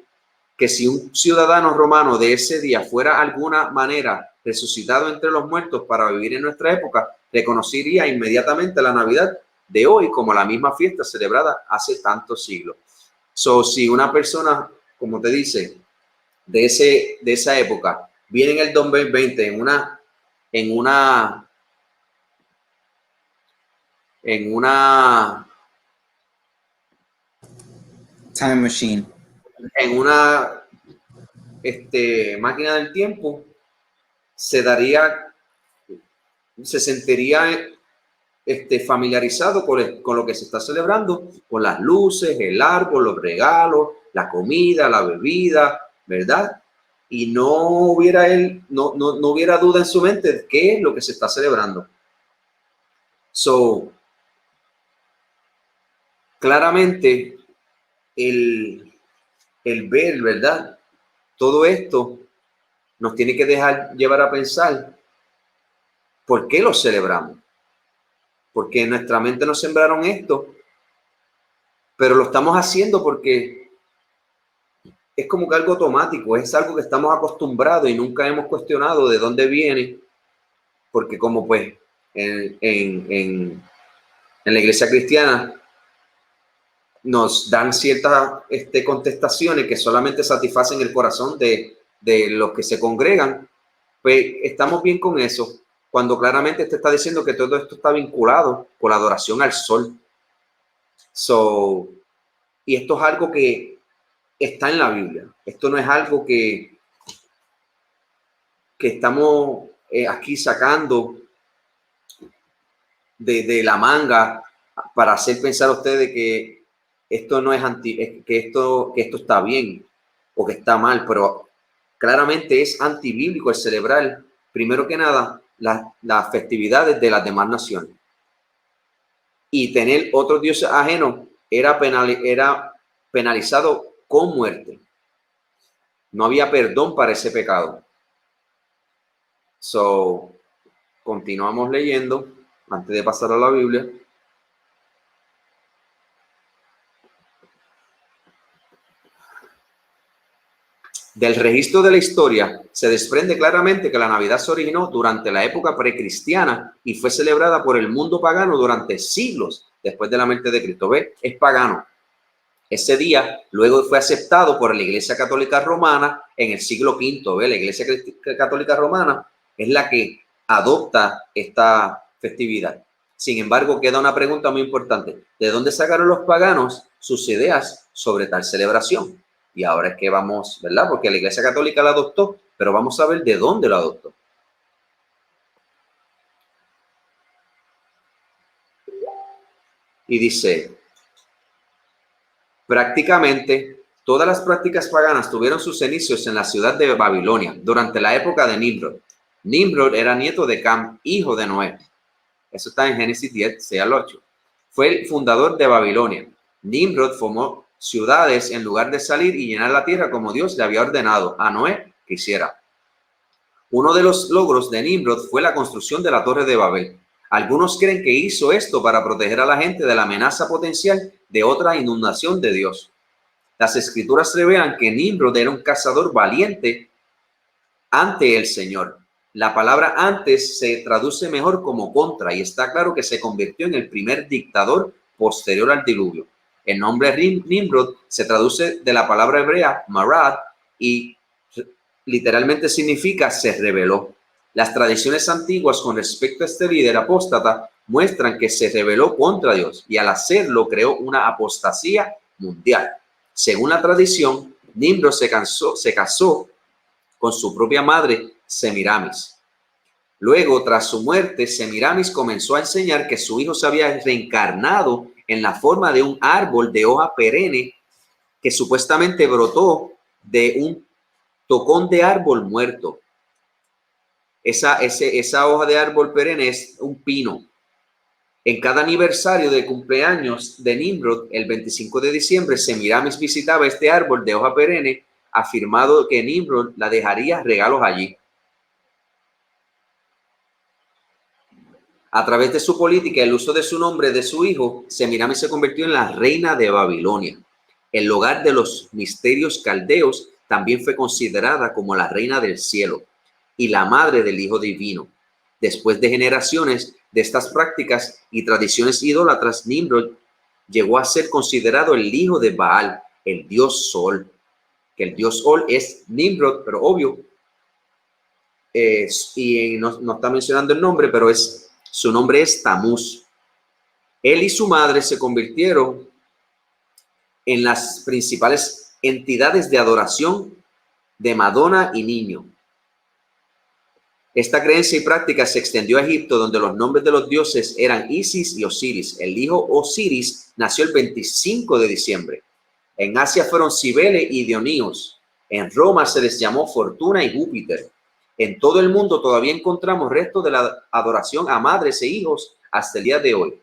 Speaker 3: que si un ciudadano romano de ese día fuera de alguna manera resucitado entre los muertos para vivir en nuestra época, reconocería inmediatamente la Navidad de hoy como la misma fiesta celebrada hace tantos siglos. Si una persona, como te dice, de esa época viene en el 2020 en una en una
Speaker 4: Time machine.
Speaker 3: máquina del tiempo, se sentiría familiarizado con lo que se está celebrando, con las luces, el árbol, los regalos, la comida, la bebida, ¿verdad? Y no hubiera duda en su mente de qué es lo que se está celebrando. So, claramente, el ver, ¿verdad? Todo esto nos tiene que dejar llevar a pensar por qué lo celebramos. Porque en nuestra mente nos sembraron esto, pero lo estamos haciendo porque es como que algo automático, es algo que estamos acostumbrados y nunca hemos cuestionado de dónde viene, porque como pues en la iglesia cristiana nos dan ciertas contestaciones que solamente satisfacen el corazón de los que se congregan, pues estamos bien con eso, cuando claramente te está diciendo que todo esto está vinculado con la adoración al sol. Y esto es algo que está en la Biblia. Esto no es algo que estamos aquí sacando de la manga para hacer pensar a ustedes que esto no es que esto está bien o que está mal, pero claramente es antibíblico el celebrar, primero que nada, las festividades de las demás naciones. Y tener otros dioses ajenos era penalizado con muerte. No había perdón para ese pecado. Continuamos leyendo antes de pasar a la Biblia. Del registro de la historia se desprende claramente que la Navidad se originó durante la época precristiana y fue celebrada por el mundo pagano durante siglos después de la muerte de Cristo. ¿Ve? Es pagano. Ese día luego fue aceptado por la Iglesia Católica Romana en el siglo V. ¿Ve? La Iglesia Católica Romana es la que adopta esta festividad. Sin embargo, queda una pregunta muy importante. ¿De dónde sacaron los paganos sus ideas sobre tal celebración? Y ahora es que vamos, ¿verdad? Porque la Iglesia Católica la adoptó, pero vamos a ver de dónde la adoptó. Y dice, prácticamente todas las prácticas paganas tuvieron sus inicios en la ciudad de Babilonia durante la época de Nimrod. Nimrod era nieto de Cam, hijo de Noé. Eso está en Génesis 10, 6 al 8. Fue el fundador de Babilonia. Nimrod formó ciudades en lugar de salir y llenar la tierra como Dios le había ordenado a Noé que hiciera. Uno de los logros de Nimrod fue la construcción de la Torre de Babel. Algunos creen que hizo esto para proteger a la gente de la amenaza potencial de otra inundación de Dios. Las escrituras revelan que Nimrod era un cazador valiente ante el Señor. La palabra antes se traduce mejor como contra y está claro que se convirtió en el primer dictador posterior al diluvio. El nombre Nimrod se traduce de la palabra hebrea marad y literalmente significa se rebeló. Las tradiciones antiguas con respecto a este líder apóstata muestran que se rebeló contra Dios y al hacerlo creó una apostasía mundial. Según la tradición, Nimrod se casó con su propia madre, Semiramis. Luego, tras su muerte, Semiramis comenzó a enseñar que su hijo se había reencarnado en la forma de un árbol de hoja perenne que supuestamente brotó de un tocón de árbol muerto. Esa hoja de árbol perenne es un pino. En cada aniversario de cumpleaños de Nimrod, el 25 de diciembre, Semiramis visitaba este árbol de hoja perenne, afirmado que Nimrod la dejaría regalos allí. A través de su política y el uso de su nombre de su hijo, Semiramis se convirtió en la reina de Babilonia. El hogar de los misterios caldeos también fue considerada como la reina del cielo y la madre del Hijo Divino. Después de generaciones de estas prácticas y tradiciones idólatras, Nimrod llegó a ser considerado el hijo de Baal, el dios Sol. Que el dios Sol es Nimrod, pero obvio, no está mencionando el nombre, pero su nombre es Tamuz. Él y su madre se convirtieron en las principales entidades de adoración de Madonna y niño. Esta creencia y práctica se extendió a Egipto, donde los nombres de los dioses eran Isis y Osiris. El hijo Osiris nació el 25 de diciembre. En Asia fueron Cibele y Dioníos. En Roma se les llamó Fortuna y Júpiter. En todo el mundo todavía encontramos restos de la adoración a madres e hijos hasta el día de hoy.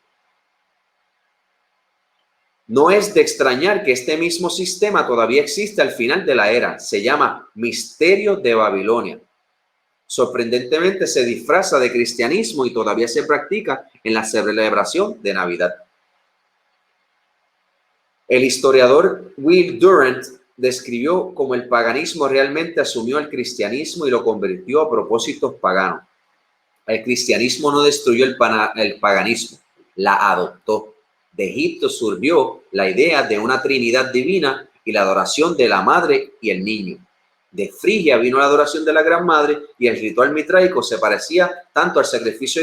Speaker 3: No es de extrañar que este mismo sistema todavía existe al final de la era. Se llama Misterio de Babilonia. Sorprendentemente se disfraza de cristianismo y todavía se practica en la celebración de Navidad. El historiador Will Durant describió cómo el paganismo realmente asumió el cristianismo y lo convirtió a propósitos paganos. El cristianismo no destruyó el paganismo, la adoptó. De Egipto surgió la idea de una Trinidad divina y la adoración de la madre y el niño. De Frigia vino la adoración de la Gran Madre y el ritual mitraico se parecía tanto al sacrificio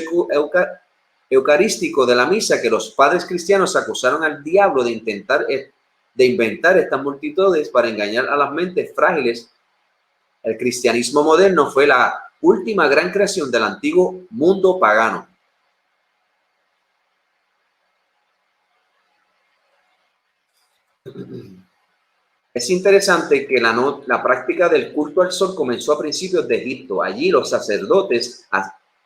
Speaker 3: eucarístico de la misa que los padres cristianos acusaron al diablo de inventar estas multitudes para engañar a las mentes frágiles. El cristianismo moderno fue la última gran creación del antiguo mundo pagano. Es interesante que la práctica del culto al sol comenzó a principios de Egipto. Allí los sacerdotes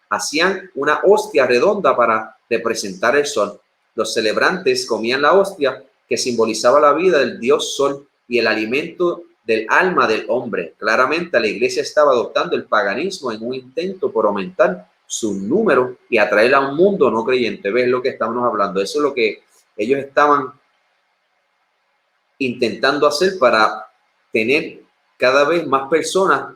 Speaker 3: hacían una hostia redonda para representar el sol. Los celebrantes comían la hostia que simbolizaba la vida del dios sol y el alimento del alma del hombre. Claramente la iglesia estaba adoptando el paganismo en un intento por aumentar su número y atraer a un mundo no creyente. ¿Ves lo que estamos hablando? Eso es lo que ellos estaban intentando hacer para tener cada vez más personas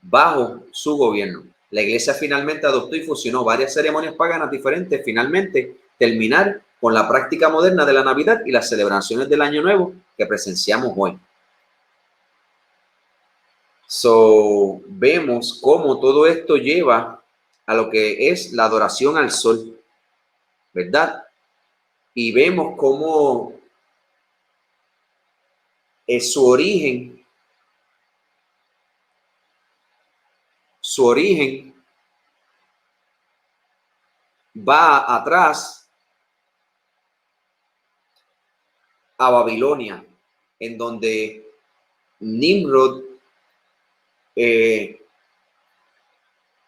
Speaker 3: bajo su gobierno. La iglesia finalmente adoptó y fusionó varias ceremonias paganas diferentes, finalmente terminar con la práctica moderna de la Navidad y las celebraciones del Año Nuevo que presenciamos hoy. Vemos cómo todo esto lleva a lo que es la adoración al sol, ¿verdad? Y vemos cómo es su origen va atrás a Babilonia, en donde Nimrod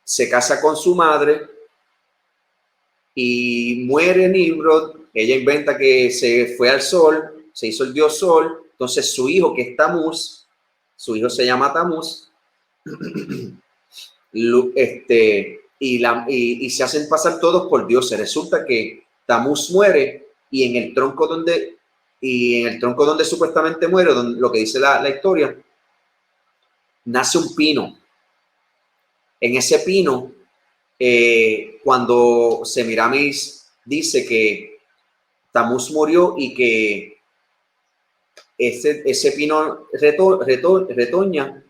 Speaker 3: se casa con su madre y muere Nimrod. Ella inventa que se fue al sol, se hizo el dios sol. Entonces su hijo, que es Tamuz, su hijo se llama Tamuz, y se hacen pasar todos por dioses. Resulta que Tamuz muere y en el tronco donde supuestamente muere, lo que dice la historia, nace un pino. En ese pino, cuando Semiramis dice que Tamuz murió y que ese pino retolla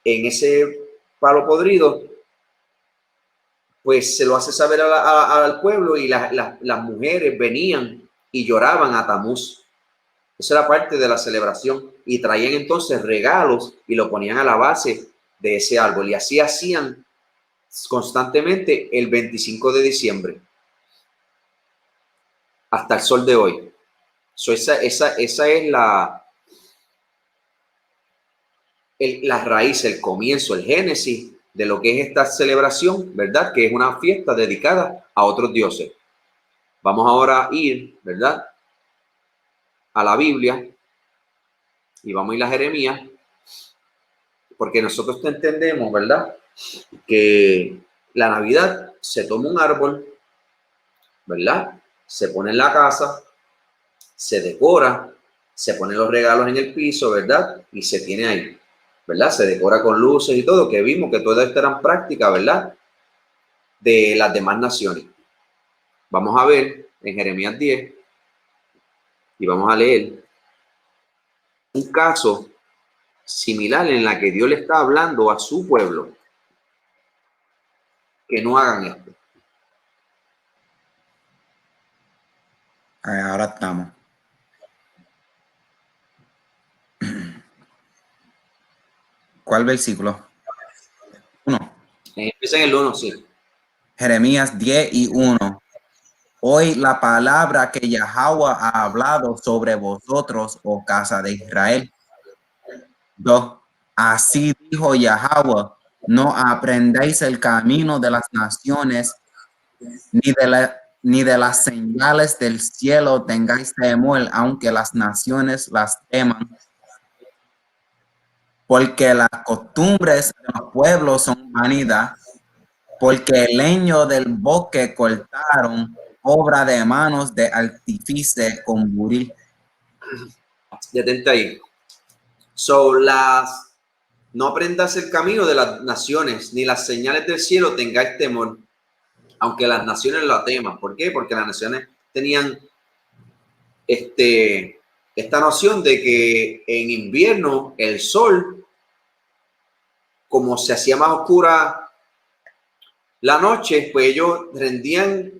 Speaker 3: en ese palo podrido, pues se lo hace saber al pueblo y las mujeres venían y lloraban a Tamuz. Esa era parte de la celebración y traían entonces regalos y lo ponían a la base de ese árbol y así hacían constantemente el 25 de diciembre hasta el sol de hoy. Esa es la raíz, el comienzo, el génesis de lo que es esta celebración, ¿verdad? Que es una fiesta dedicada a otros dioses. Vamos ahora a ir, ¿verdad?, a la Biblia y vamos a ir a Jeremías, porque nosotros entendemos, ¿verdad?, que la Navidad se toma un árbol, ¿verdad?, se pone en la casa, se decora, se ponen los regalos en el piso, ¿verdad?, y se tiene ahí, ¿verdad? Se decora con luces y todo, que vimos que todas estas eran prácticas, ¿verdad?, de las demás naciones. Vamos a ver en Jeremías 10 y vamos a leer un caso similar en la que Dios le está hablando a su pueblo que no hagan esto.
Speaker 4: Ahora estamos. ¿Cuál versículo? 1.
Speaker 3: Empieza en el 1, sí.
Speaker 4: Jeremías 10:1. Hoy la palabra que Yahweh ha hablado sobre vosotros, oh casa de Israel. 2. Así dijo Yahweh, no aprendéis el camino de las naciones, ni de las señales del cielo tengáis temor, aunque las naciones las teman. Porque las costumbres de los pueblos son vanidad, porque el leño del bosque cortaron, obra de manos de artífice con buril.
Speaker 3: Detente ahí. No aprendas el camino de las naciones, ni las señales del cielo tengáis temor, aunque las naciones la teman. ¿Por qué? Porque las naciones tenían esta noción de que en invierno el sol, como se hacía más oscura la noche, pues ellos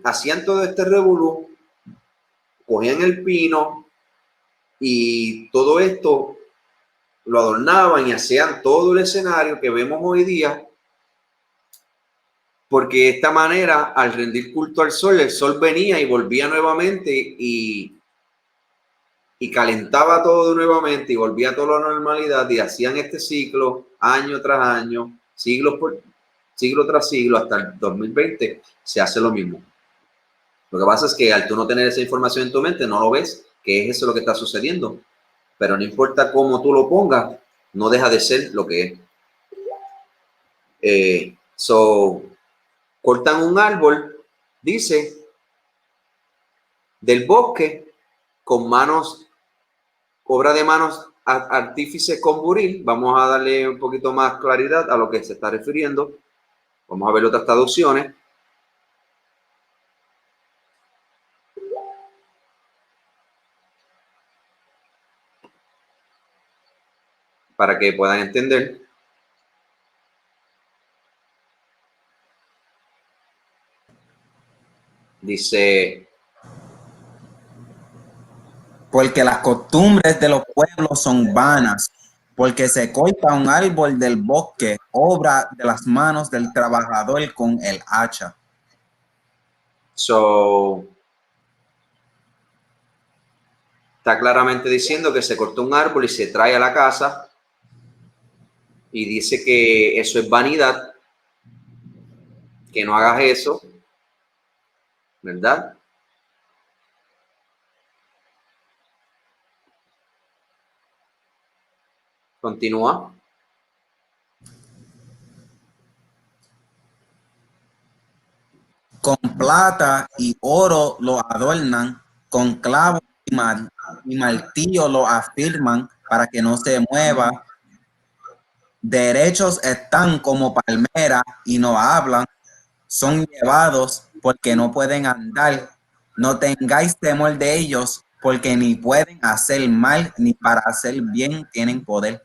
Speaker 3: hacían todo este revolú, cogían el pino y todo esto lo adornaban y hacían todo el escenario que vemos hoy día, porque de esta manera, al rendir culto al sol, el sol venía y volvía nuevamente y calentaba todo nuevamente y volvía todo a la normalidad, y hacían este ciclo año tras año, siglo tras siglo, hasta el 2020 se hace lo mismo. Lo que pasa es que al tú no tener esa información en tu mente, no lo ves, que es eso lo que está sucediendo. Pero no importa cómo tú lo pongas, no deja de ser lo que es. Cortan un árbol, dice, del bosque, con manos, obra de manos artífices con buril. Vamos a darle un poquito más claridad a lo que se está refiriendo. Vamos a ver otras traducciones. Para que puedan entender. Dice,
Speaker 4: Porque las costumbres de los pueblos son vanas, porque se corta un árbol del bosque, obra de las manos del trabajador con el hacha.
Speaker 3: Está claramente diciendo que se cortó un árbol y se trae a la casa, y dice que eso es vanidad, que no hagas eso, ¿verdad? Continúa.
Speaker 4: Con plata y oro lo adornan, con clavos y martillo lo afirman para que no se mueva. Derechos están como palmeras y no hablan, son llevados porque no pueden andar. No tengáis temor de ellos, porque ni pueden hacer mal ni para hacer bien tienen poder.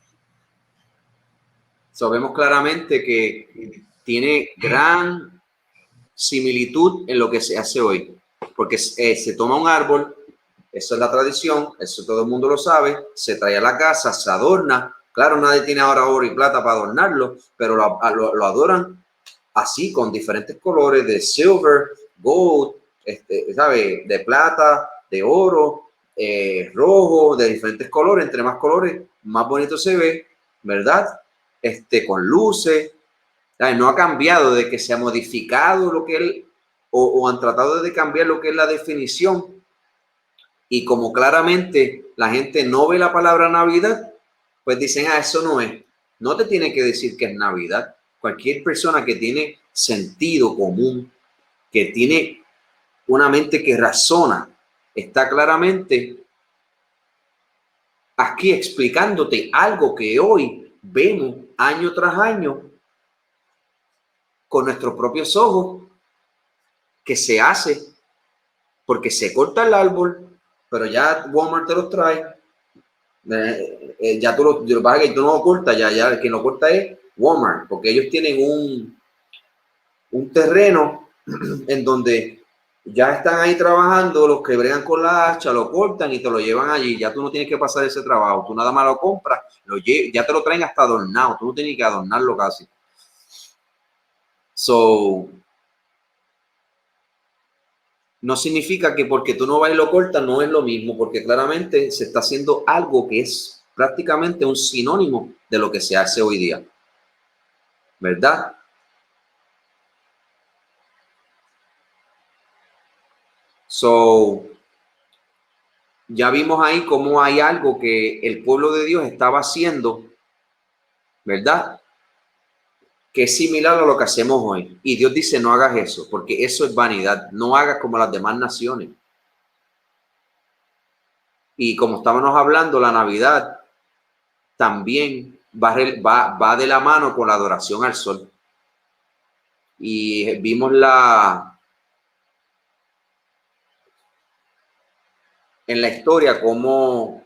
Speaker 3: Vemos claramente que tiene gran similitud en lo que se hace hoy, porque se toma un árbol, eso es la tradición, eso todo el mundo lo sabe, se trae a la casa, se adorna. Claro, nadie tiene ahora oro y plata para adornarlo, pero lo adoran así, con diferentes colores de silver, gold, ¿sabe? De plata, de oro, rojo, de diferentes colores. Entre más colores, más bonito se ve, ¿verdad? Con luces. ¿Sabe? No ha cambiado, de que se ha modificado lo que él, o han tratado de cambiar lo que es la definición. Y como claramente la gente no ve la palabra Navidad, pues dicen, eso no es. No te tiene que decir que es Navidad. Cualquier persona que tiene sentido común, que tiene una mente que razona, está claramente aquí explicándote algo que hoy vemos año tras año con nuestros propios ojos, que se hace porque se corta el árbol, pero ya Walmart te los trae. Ya tú no lo cortas, ya el que lo corta es Walmart, porque ellos tienen un terreno en donde ya están ahí trabajando, los que bregan con la hacha, lo cortan y te lo llevan allí. Ya tú no tienes que pasar ese trabajo. Tú nada más lo compras, ya te lo traen hasta adornado. Tú no tienes que adornarlo casi. So, no significa que porque tú no vas y lo cortas no es lo mismo, porque claramente se está haciendo algo que es prácticamente un sinónimo de lo que se hace hoy día. ¿Verdad? So, ya vimos ahí cómo hay algo que el pueblo de Dios estaba haciendo, ¿verdad? Que es similar a lo que hacemos hoy. Y Dios dice, no hagas eso, porque eso es vanidad. No hagas como las demás naciones. Y como estábamos hablando, la Navidad también va de la mano con la adoración al sol. Y vimos en la historia cómo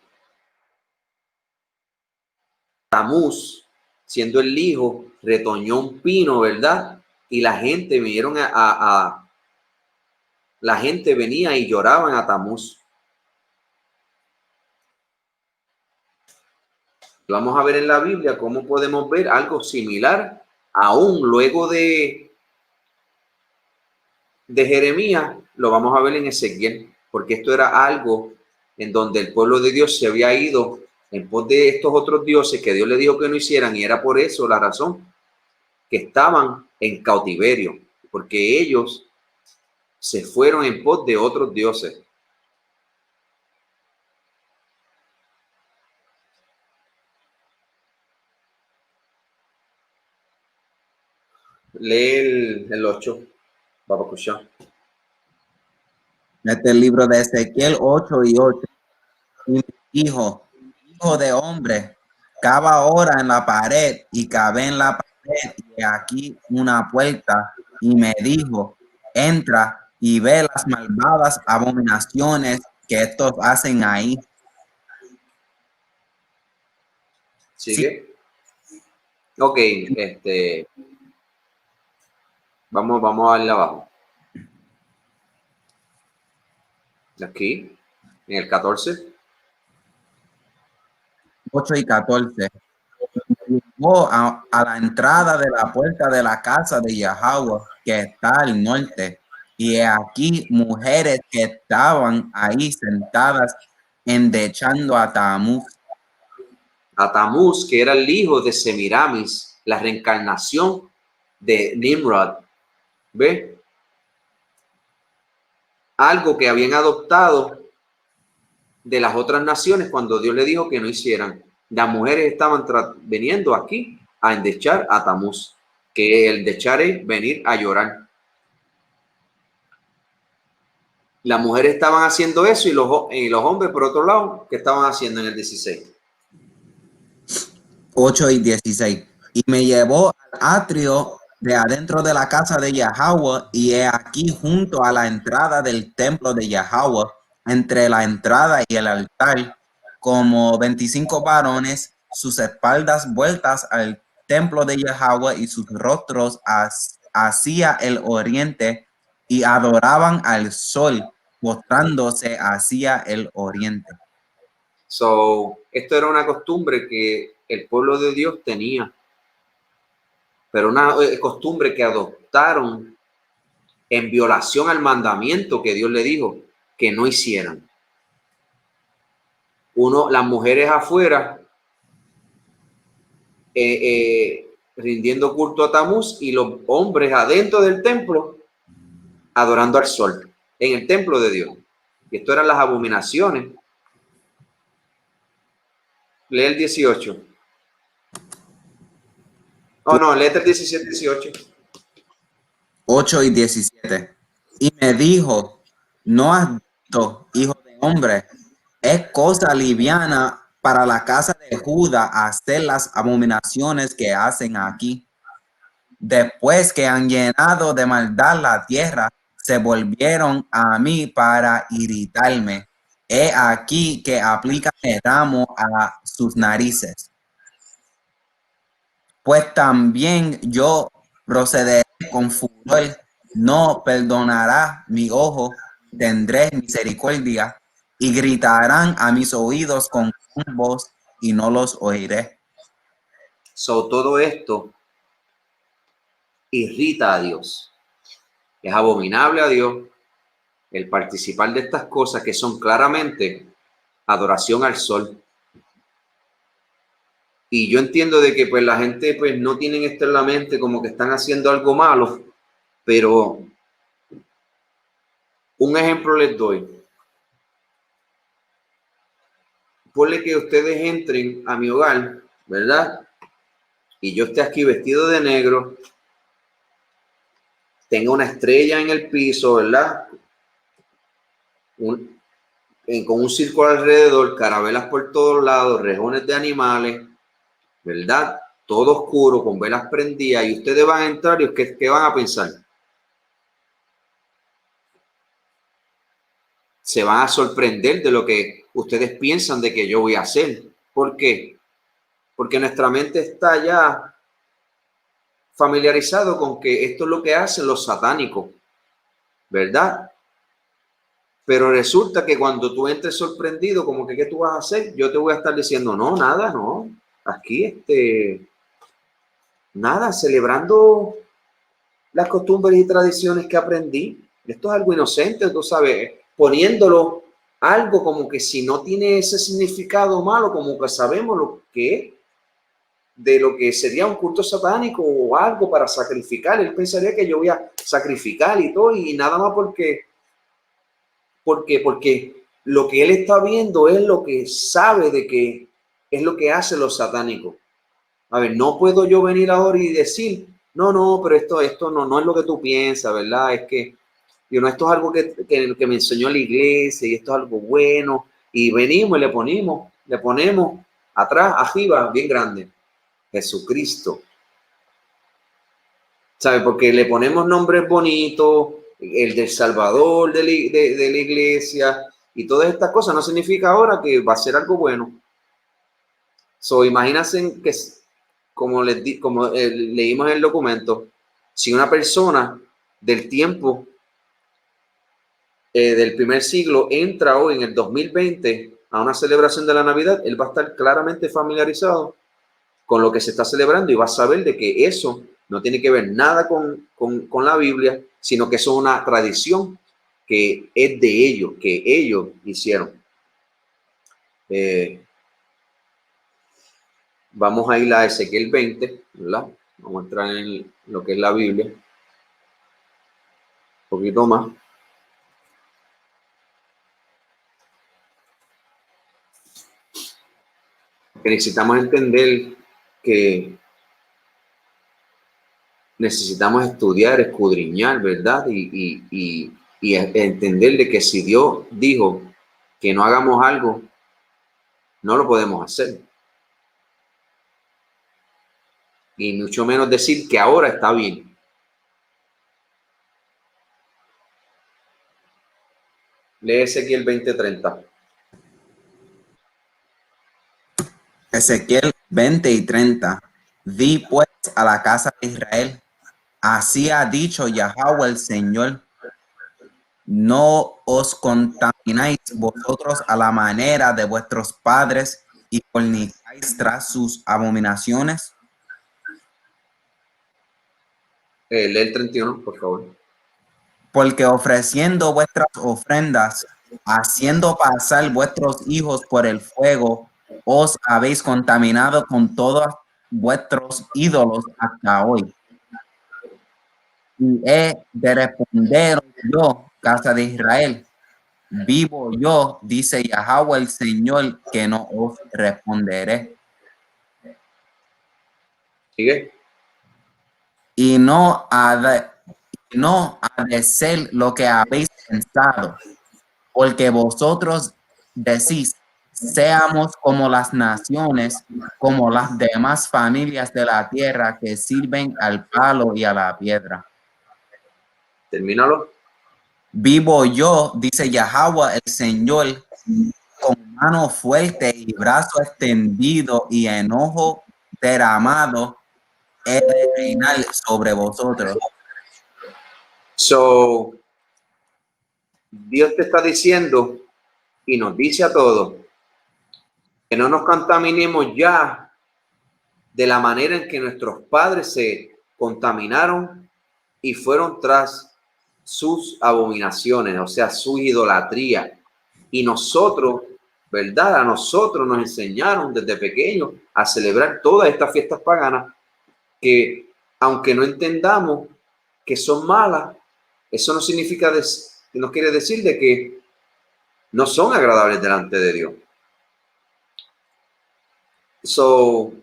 Speaker 3: Tamuz, siendo el hijo, retoñó un pino, ¿verdad? Y la gente vinieron la gente venía y lloraban a Tamuz. Vamos a ver en la Biblia cómo podemos ver algo similar, aún luego de Jeremías, lo vamos a ver en Ezequiel, porque esto era algo en donde el pueblo de Dios se había ido en pos de estos otros dioses que Dios le dijo que no hicieran, y era por eso la razón que estaban en cautiverio, porque ellos se fueron en pos de otros dioses. Lee el 8, vamos a escuchar.
Speaker 4: Este es el libro de Ezequiel 8:8. Y dijo, hijo de hombre, cava ahora en la pared, y cavé en la pared, y aquí una puerta. Y me dijo, entra y ve las malvadas abominaciones que estos hacen ahí.
Speaker 3: ¿Sigue? Sí. Ok, vamos a darle abajo. Aquí, en el 14.
Speaker 4: 8 y 14. Llegó a la entrada de la puerta de la casa de Yahweh, que está al norte, y aquí mujeres que estaban ahí sentadas endechando a Tamuz.
Speaker 3: A Tamuz, que era el hijo de Semiramis, la reencarnación de Nimrod. ¿Ve? Algo que habían adoptado de las otras naciones cuando Dios le dijo que no hicieran. Las mujeres estaban viniendo aquí a endechar a Tamuz, que el dechar es venir a llorar. Las mujeres estaban haciendo eso y los hombres, por otro lado, ¿qué estaban haciendo en el 16?
Speaker 4: 8 y 16. Y me llevó al atrio de adentro de la casa de Yahweh, y he aquí junto a la entrada del templo de Yahweh, entre la entrada y el altar, como 25 varones, sus espaldas vueltas al templo de Yahweh y sus rostros hacia el oriente, y adoraban al sol, postrándose hacia el oriente.
Speaker 3: So, esto era una costumbre que el pueblo de Dios tenía, pero una costumbre que adoptaron en violación al mandamiento que Dios le dijo que no hicieran. Las mujeres afuera rindiendo culto a Tamuz, y los hombres adentro del templo adorando al sol, en el templo de Dios. Y esto eran las abominaciones. Lee el 18. Oh, no, lee el 17, 18.
Speaker 4: 8 y 17. Y me dijo, no has visto, hijo de hombre, es cosa liviana para la casa de Judá hacer las abominaciones que hacen aquí. Después que han llenado de maldad la tierra, se volvieron a mí para irritarme. He aquí que aplican el ramo a sus narices. Pues también yo procederé con furor no perdonará mi ojo, tendré misericordia, y gritarán a mis oídos con voz, y no los oiré.
Speaker 3: So, todo esto irrita a Dios. Es abominable a Dios el participar de estas cosas que son claramente adoración al sol. Y yo entiendo de que pues la gente pues no tienen esto en la mente como que están haciendo algo malo, pero un ejemplo les doy. Ponle que ustedes entren a mi hogar, ¿verdad? Y yo esté aquí vestido de negro, tenga una estrella en el piso, ¿verdad? Con un círculo alrededor, carabelas por todos lados, rejones de animales, ¿verdad? Todo oscuro, con velas prendidas, y ustedes van a entrar y ¿qué van a pensar? Se van a sorprender de lo que ustedes piensan de que yo voy a hacer. ¿Por qué? Porque nuestra mente está ya familiarizado con que esto es lo que hacen los satánicos, ¿verdad? Pero resulta que cuando tú entres sorprendido, como que ¿qué tú vas a hacer? Yo te voy a estar diciendo, no, nada, no. Aquí, nada, celebrando las costumbres y tradiciones que aprendí. Esto es algo inocente, tú sabes, poniéndolo algo como que si no tiene ese significado malo, como que sabemos lo que es, de lo que sería un culto satánico o algo para sacrificar. Él pensaría que yo voy a sacrificar y todo, y nada más porque lo que él está viendo es lo que sabe de que es lo que hacen los satánicos. A ver, no puedo yo venir ahora y decir, no, pero esto no es lo que tú piensas, ¿verdad? Es que esto es algo que me enseñó la iglesia y esto es algo bueno. Y venimos y le ponemos atrás, arriba, bien grande, Jesucristo. ¿Sabe? Porque le ponemos nombres bonitos, el del Salvador de la iglesia y todas estas cosas. No significa ahora que va a ser algo bueno. So, imagínense que, como leímos en el documento, si una persona del tiempo del primer siglo entra hoy en el 2020 a una celebración de la Navidad, él va a estar claramente familiarizado con lo que se está celebrando y va a saber de que eso no tiene que ver nada con la Biblia, sino que eso es una tradición que es de ellos, que ellos hicieron. Vamos a ir a Ezequiel 20, ¿verdad? Vamos a entrar en lo que es la Biblia. Un poquito más. Que necesitamos entender que necesitamos estudiar, escudriñar, ¿verdad? Y entender de que si Dios dijo que no hagamos algo, no lo podemos hacer. Y mucho menos decir que ahora está bien. Lee Ezequiel 20:30.
Speaker 4: Ezequiel 20 y 30. Di pues a la casa de Israel, así ha dicho Yahweh el Señor, no os contamináis vosotros a la manera de vuestros padres y fornicáis tras sus abominaciones.
Speaker 3: Lee el 31, por favor.
Speaker 4: Porque ofreciendo vuestras ofrendas, haciendo pasar vuestros hijos por el fuego, os habéis contaminado con todos vuestros ídolos hasta hoy. Y he de responder yo, casa de Israel, vivo yo, dice Yahweh el Señor, que no os responderé.
Speaker 3: Sigue.
Speaker 4: Y no ha de ser lo que habéis pensado, porque vosotros decís, seamos como las naciones, como las demás familias de la tierra que sirven al palo y a la piedra.
Speaker 3: Termínalo.
Speaker 4: Vivo yo, dice Yahweh el Señor, con mano fuerte y brazo extendido y enojo derramado, he de reinar sobre vosotros.
Speaker 3: So, Dios te está diciendo y nos dice a todos que no nos contaminemos ya de la manera en que nuestros padres se contaminaron y fueron tras sus abominaciones, o sea, su idolatría. Y nosotros, ¿verdad? A nosotros nos enseñaron desde pequeños a celebrar todas estas fiestas paganas que, aunque no entendamos que son malas, eso no significa, no quiere decir de que no son agradables delante de Dios. So,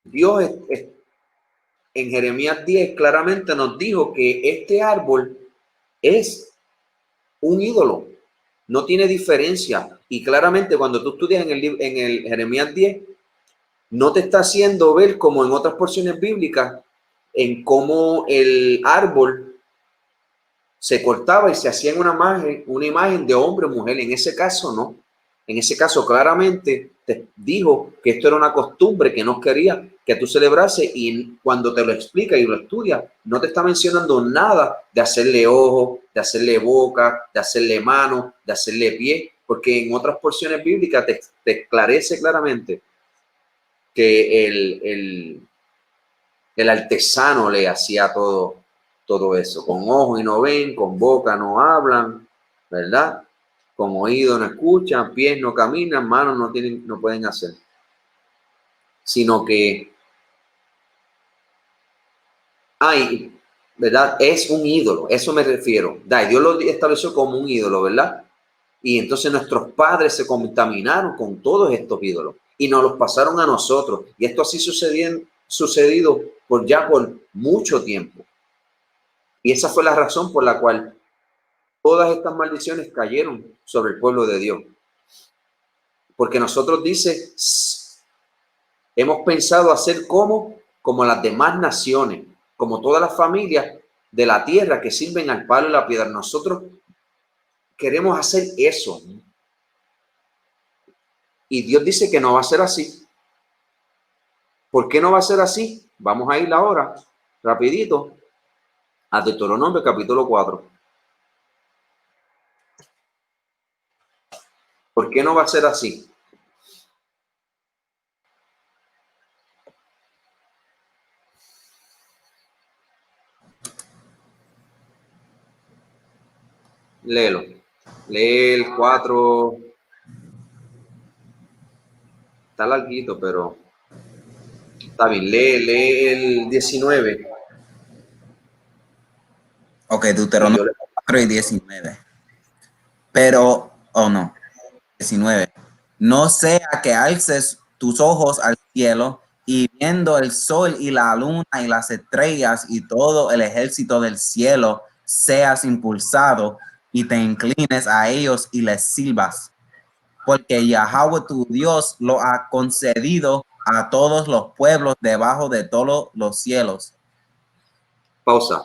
Speaker 3: Dios en Jeremías 10 claramente nos dijo que este árbol es un ídolo, no tiene diferencia. Y claramente cuando tú estudias en el Jeremías 10, no te está haciendo ver como en otras porciones bíblicas, en cómo el árbol se cortaba y se hacía en una imagen de hombre o mujer. En ese caso no. En ese caso claramente te dijo que esto era una costumbre que no quería que tú celebrase, y cuando te lo explica y lo estudia, no te está mencionando nada de hacerle ojos, de hacerle boca, de hacerle mano, de hacerle pie, porque en otras porciones bíblicas te esclarece claramente que el artesano le hacía todo eso, con ojos y no ven, con boca no hablan, ¿verdad? Con oído no escuchan, pies no caminan, manos no pueden hacer. Sino que ¿verdad? Es un ídolo, eso me refiero. Dios lo estableció como un ídolo, ¿verdad? Y entonces nuestros padres se contaminaron con todos estos ídolos y nos los pasaron a nosotros. Y esto así sucedido por mucho tiempo. Y esa fue la razón por la cual todas estas maldiciones cayeron sobre el pueblo de Dios. Porque nosotros, dice, hemos pensado hacer como las demás naciones, como todas las familias de la tierra que sirven al palo y la piedra. Nosotros queremos hacer eso. Y Dios dice que no va a ser así. ¿Por qué no va a ser así? Vamos a ir ahora, rapidito, a Deuteronomio capítulo 4. ¿Por qué no va a ser así? Léelo. Lee el 4. Está larguito, pero está bien. Lee el 19.
Speaker 4: Ok, Deuteronomio 4 y 19. Pero, no, 19. No sea que alces tus ojos al cielo y viendo el sol y la luna y las estrellas y todo el ejército del cielo, seas impulsado y te inclines a ellos y les sirvas. Porque Yahweh tu Dios lo ha concedido a todos los pueblos debajo de todos los cielos.
Speaker 3: Pausa.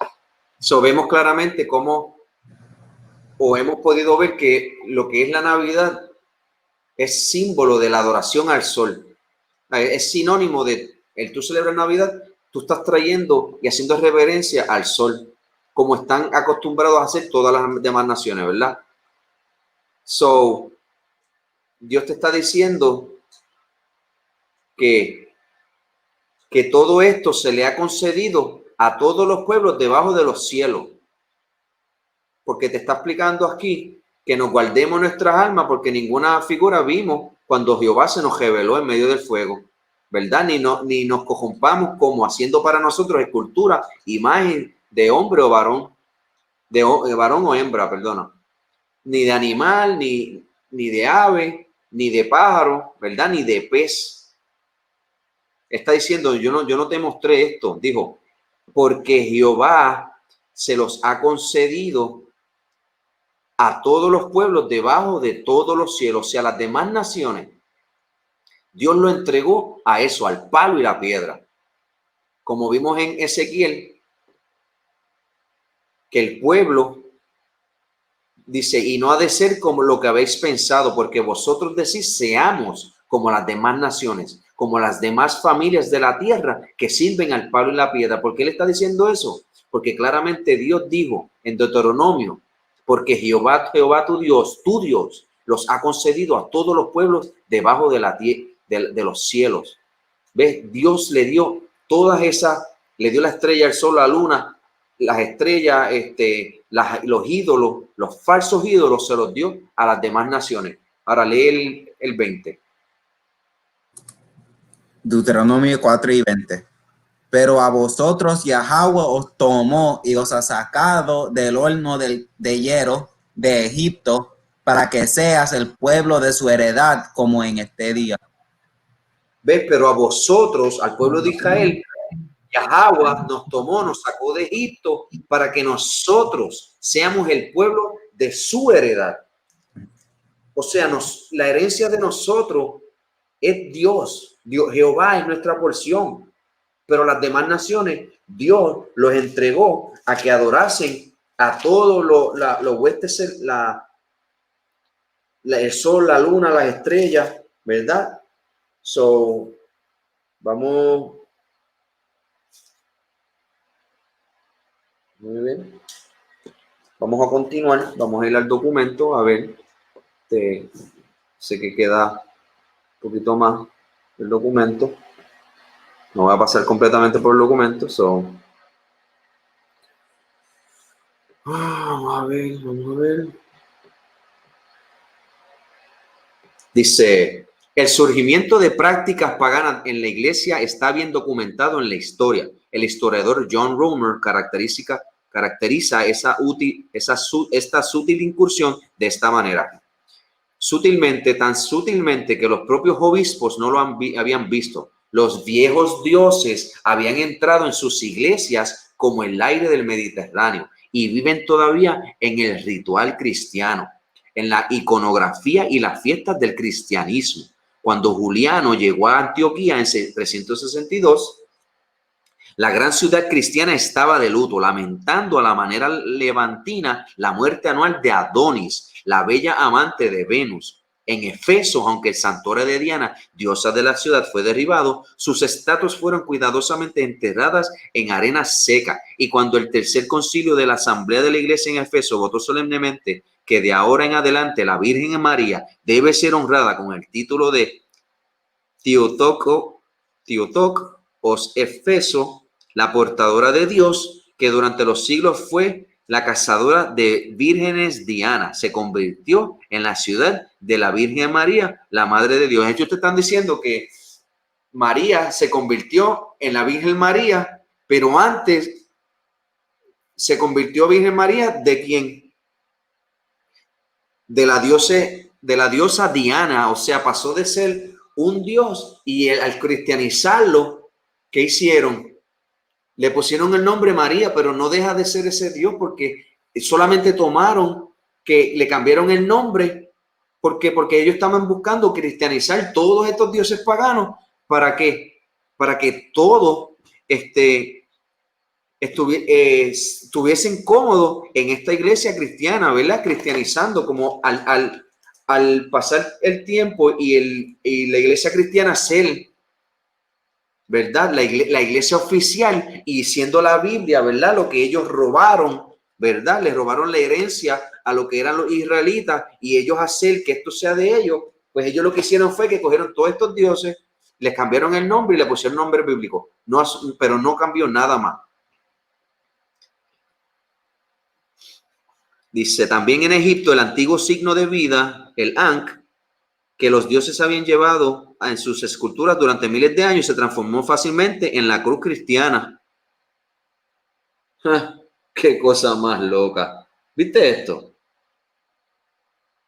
Speaker 3: Vemos claramente cómo, o hemos podido ver que lo que es la Navidad es símbolo de la adoración al sol. Es sinónimo de el tú celebras Navidad, tú estás trayendo y haciendo reverencia al sol, como están acostumbrados a hacer todas las demás naciones, ¿verdad? Dios te está diciendo que todo esto se le ha concedido a todos los pueblos debajo de los cielos. Porque te está explicando aquí que nos guardemos nuestras almas, porque ninguna figura vimos cuando Jehová se nos reveló en medio del fuego, ¿verdad? Ni nos corrompamos como haciendo para nosotros escultura, imagen de hombre o varón, de varón o hembra, perdona, ni de animal, ni de ave, ni de pájaro, ¿verdad? Ni de pez. Está diciendo, yo no te mostré esto, dijo, porque Jehová se los ha concedido a todos los pueblos debajo de todos los cielos, o sea, las demás naciones. Dios lo entregó a eso, al palo y la piedra. Como vimos en Ezequiel, que el pueblo dice, y no ha de ser como lo que habéis pensado, porque vosotros decís, seamos como las demás naciones, como las demás familias de la tierra que sirven al palo y la piedra. ¿Por qué le está diciendo eso? porque claramente Dios dijo en Deuteronomio, porque Jehová tu Dios, los ha concedido a todos los pueblos debajo de los cielos. ¿Ves? Dios le dio todas esas, le dio la estrella, el sol, la luna, las estrellas, los ídolos, los falsos ídolos se los dio a las demás naciones. Ahora lee el 20.
Speaker 4: Deuteronomio 4 y 20. Pero a vosotros Yahweh os tomó y os ha sacado del horno de hierro de Egipto para que seas el pueblo de su heredad como en este día.
Speaker 3: ¿Ves? Pero a vosotros, al pueblo de Israel, Yahweh nos tomó, nos sacó de Egipto para que nosotros seamos el pueblo de su heredad. O sea, la herencia de nosotros es Dios. Jehová es nuestra porción. Pero las demás naciones, Dios los entregó a que adorasen a todos los huestes, el sol, la luna, las estrellas, ¿verdad? So, vamos. Muy bien. Vamos a continuar. Vamos a ir al documento. A ver. Sé que queda un poquito más el documento. No voy a pasar completamente por el documento. Vamos a ver. Dice, el surgimiento de prácticas paganas en la iglesia está bien documentado en la historia. El historiador John Romer caracteriza esta sutil incursión de esta manera. Tan sutilmente que los propios obispos no lo habían visto. Los viejos dioses habían entrado en sus iglesias como el aire del Mediterráneo y viven todavía en el ritual cristiano, en la iconografía y las fiestas del cristianismo. Cuando Juliano llegó a Antioquía en 362, la gran ciudad cristiana estaba de luto, lamentando a la manera levantina la muerte anual de Adonis, la bella amante de Venus. En Efeso, aunque el santuario de Diana, diosa de la ciudad, fue derribado, sus estatuas fueron cuidadosamente enterradas en arena seca. Y cuando el tercer concilio de la asamblea de la iglesia en Efeso votó solemnemente que de ahora en adelante la Virgen María debe ser honrada con el título de Theotokos Efeso, la portadora de Dios, que durante los siglos fue la cazadora de vírgenes Diana, se convirtió en la ciudad de la Virgen María, la Madre de Dios. Ellos te están diciendo que María se convirtió en la Virgen María, pero antes se convirtió Virgen María ¿de quién? De la diosa Diana, o sea, pasó de ser un dios y al cristianizarlo, ¿qué hicieron? Le pusieron el nombre María, pero no deja de ser ese Dios porque solamente tomaron que le cambiaron el nombre. ¿Por qué? Porque ellos estaban buscando cristianizar todos estos dioses paganos. ¿Para qué? Para que todos estuviesen cómodos en esta iglesia cristiana, ¿verdad? Cristianizando, como al pasar el tiempo y la iglesia cristiana ser, ¿verdad? La iglesia oficial y siendo la Biblia, ¿verdad? Lo que ellos robaron, ¿verdad? Les robaron la herencia a lo que eran los israelitas y ellos hacer que esto sea de ellos, pues ellos lo que hicieron fue que cogieron todos estos dioses, les cambiaron el nombre y le pusieron nombre bíblico, pero no cambió nada más. Dice, también en Egipto el antiguo signo de vida, el Ankh, que los dioses habían llevado en sus esculturas durante miles de años, se transformó fácilmente en la cruz cristiana. ¡Qué cosa más loca! ¿Viste esto?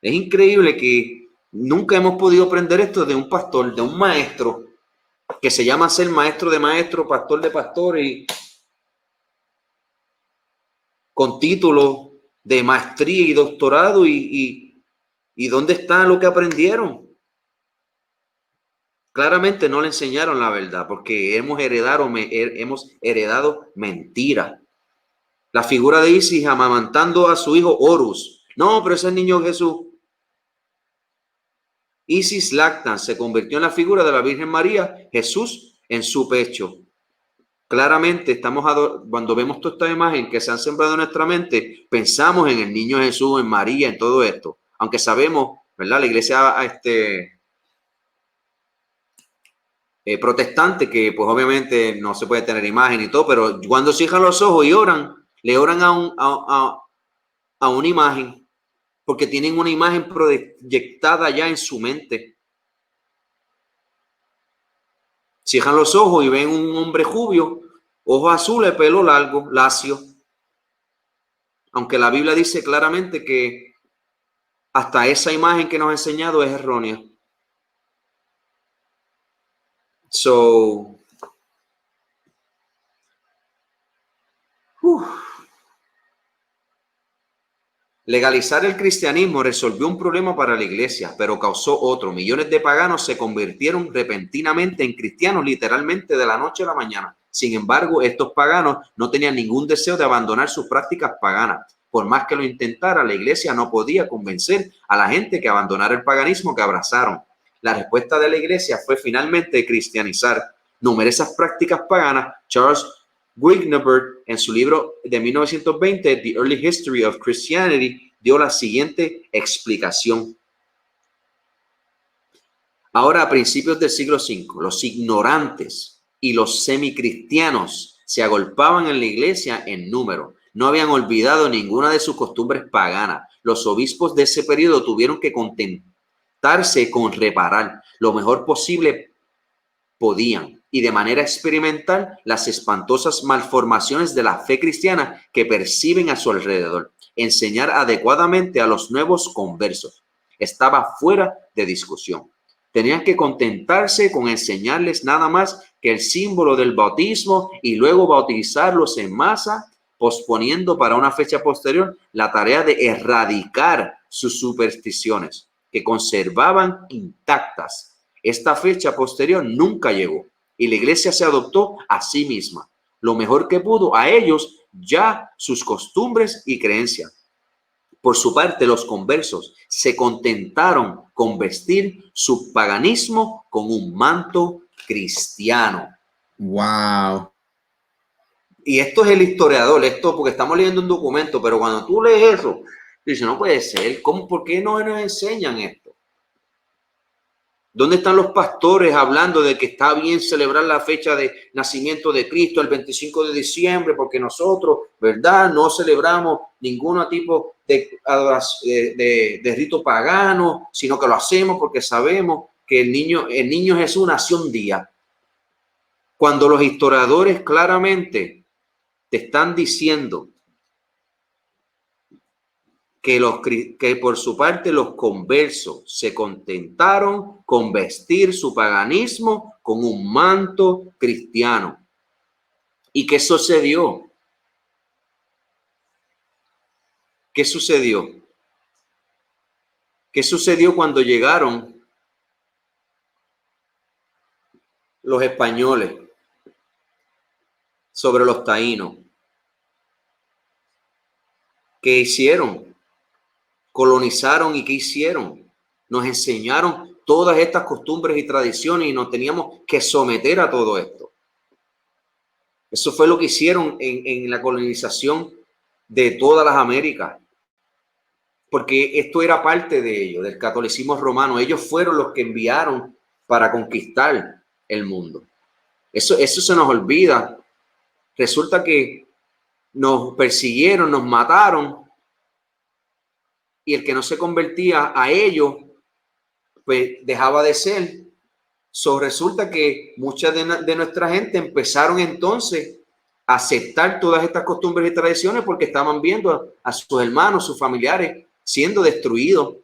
Speaker 3: Es increíble que nunca hemos podido aprender esto de un pastor, de un maestro, que se llama ser maestro de maestro, pastor de pastor y con título de maestría y doctorado y ¿dónde está lo que aprendieron? Claramente no le enseñaron la verdad porque hemos heredado mentira. La figura de Isis amamantando a su hijo Horus. No, pero ese es el niño Jesús. Isis lactans se convirtió en la figura de la Virgen María, Jesús en su pecho. claramente cuando vemos toda esta imagen que se han sembrado en nuestra mente, pensamos en el niño Jesús, en María, en todo esto. Aunque sabemos, ¿verdad? La iglesia protestante, que pues obviamente no se puede tener imagen y todo, pero cuando cierran los ojos y oran, le oran a una imagen, porque tienen una imagen proyectada ya en su mente. Cierran los ojos y ven un hombre rubio, ojos azules, pelo largo, lacio. Aunque la Biblia dice claramente que hasta esa imagen que nos ha enseñado es errónea. Legalizar el cristianismo resolvió un problema para la iglesia, pero causó otro. Millones de paganos se convirtieron repentinamente en cristianos, literalmente de la noche a la mañana. Sin embargo, estos paganos no tenían ningún deseo de abandonar sus prácticas paganas. Por más que lo intentara, la iglesia no podía convencer a la gente que abandonara el paganismo que abrazaron. La respuesta de la iglesia fue finalmente cristianizar numerosas prácticas paganas. Charles Wiggenberg, en su libro de 1920, The Early History of Christianity, dio la siguiente explicación. Ahora, a principios del siglo V, los ignorantes y los semicristianos se agolpaban en la iglesia en número. No habían olvidado ninguna de sus costumbres paganas. Los obispos de ese periodo tuvieron que contentarse con reparar lo mejor posible podían, y de manera experimental, las espantosas malformaciones de la fe cristiana que perciben a su alrededor. Enseñar adecuadamente a los nuevos conversos estaba fuera de discusión. Tenían que contentarse con enseñarles nada más que el símbolo del bautismo y luego bautizarlos en masa, posponiendo para una fecha posterior la tarea de erradicar sus supersticiones que conservaban intactas. Esta fecha posterior nunca llegó y la iglesia se adoptó a sí misma, lo mejor que pudo, a ellos ya sus costumbres y creencias. Por su parte, los conversos se contentaron con vestir su paganismo con un manto cristiano.
Speaker 4: Wow.
Speaker 3: Y esto es el historiador, esto porque estamos leyendo un documento, pero cuando tú lees eso, dices, no puede ser, ¿cómo? ¿Por qué no nos enseñan esto? ¿Dónde están los pastores hablando de que está bien celebrar la fecha de nacimiento de Cristo el 25 de diciembre? Porque nosotros, ¿verdad? No celebramos ningún tipo de rito pagano, sino que lo hacemos porque sabemos que el niño Jesús nació un día. Cuando los historiadores claramente te están diciendo que por su parte los conversos se contentaron con vestir su paganismo con un manto cristiano. ¿Y qué sucedió? ¿Qué sucedió? ¿Qué sucedió cuando llegaron los españoles sobre los taínos? ¿Qué hicieron? Colonizaron y ¿qué hicieron? Nos enseñaron todas estas costumbres y tradiciones y nos teníamos que someter a todo esto. Eso fue lo que hicieron en la colonización de todas las Américas, porque esto era parte de ellos, del catolicismo romano. Ellos fueron los que enviaron para conquistar el mundo. Eso se nos olvida. Resulta que nos persiguieron, nos mataron, y el que no se convertía a ellos, pues dejaba de ser. Resulta que mucha de nuestra gente empezaron entonces a aceptar todas estas costumbres y tradiciones porque estaban viendo a sus hermanos, sus familiares siendo destruidos.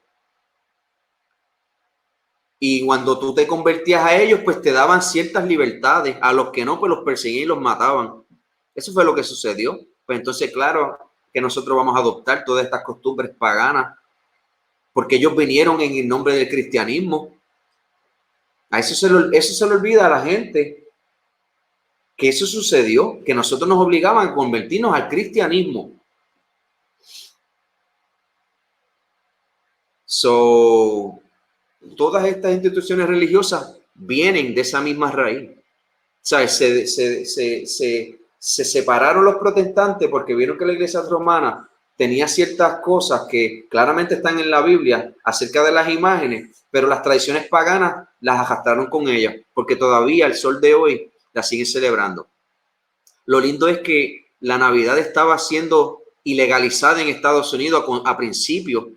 Speaker 3: Y cuando tú te convertías a ellos, pues te daban ciertas libertades. A los que no, pues los perseguían y los mataban. Eso fue lo que sucedió. Pues entonces, claro, que nosotros vamos a adoptar todas estas costumbres paganas, porque ellos vinieron en el nombre del cristianismo. A eso se le olvida a la gente, que eso sucedió, que nosotros nos obligaban a convertirnos al cristianismo. Todas estas instituciones religiosas vienen de esa misma raíz. ¿Sabes? Se separaron los protestantes porque vieron que la iglesia romana tenía ciertas cosas que claramente están en la Biblia acerca de las imágenes, pero las tradiciones paganas las arrastraron con ellas, porque todavía el sol de hoy las siguen celebrando. Lo lindo es que la Navidad estaba siendo ilegalizada en Estados Unidos a principios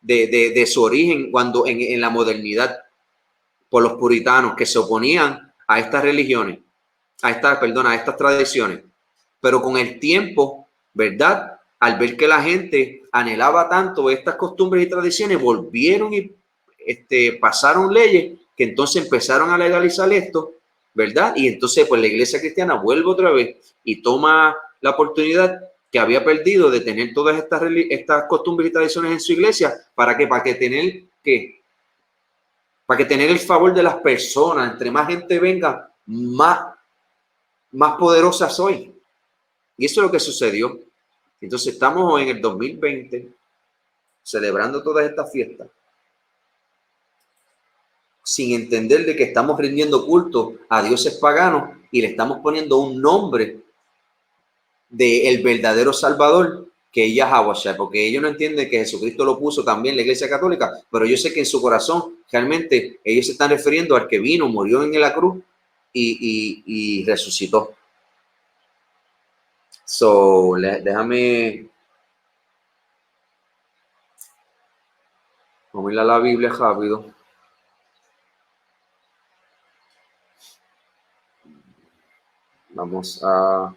Speaker 3: de su origen, cuando en la modernidad, por los puritanos que se oponían a estas religiones, a estas tradiciones. Pero con el tiempo, ¿verdad? Al ver que la gente anhelaba tanto estas costumbres y tradiciones, volvieron y pasaron leyes que entonces empezaron a legalizar esto, ¿verdad? Y entonces pues la iglesia cristiana vuelve otra vez y toma la oportunidad que había perdido de tener todas estas costumbres y tradiciones en su iglesia. ¿Para qué? Para que tener ¿qué? Para que tener el favor de las personas, entre más gente venga, más poderosa soy. Y eso es lo que sucedió. Entonces estamos en el 2020 celebrando todas estas fiestas sin entender de que estamos rindiendo culto a dioses paganos y le estamos poniendo un nombre del verdadero Salvador, que es Yahweh, porque ellos no entienden que Jesucristo lo puso también la Iglesia Católica, pero yo sé que en su corazón realmente ellos se están refiriendo al que vino, murió en la cruz y resucitó. So, déjame, vamos a ir a la Biblia rápido. Vamos a...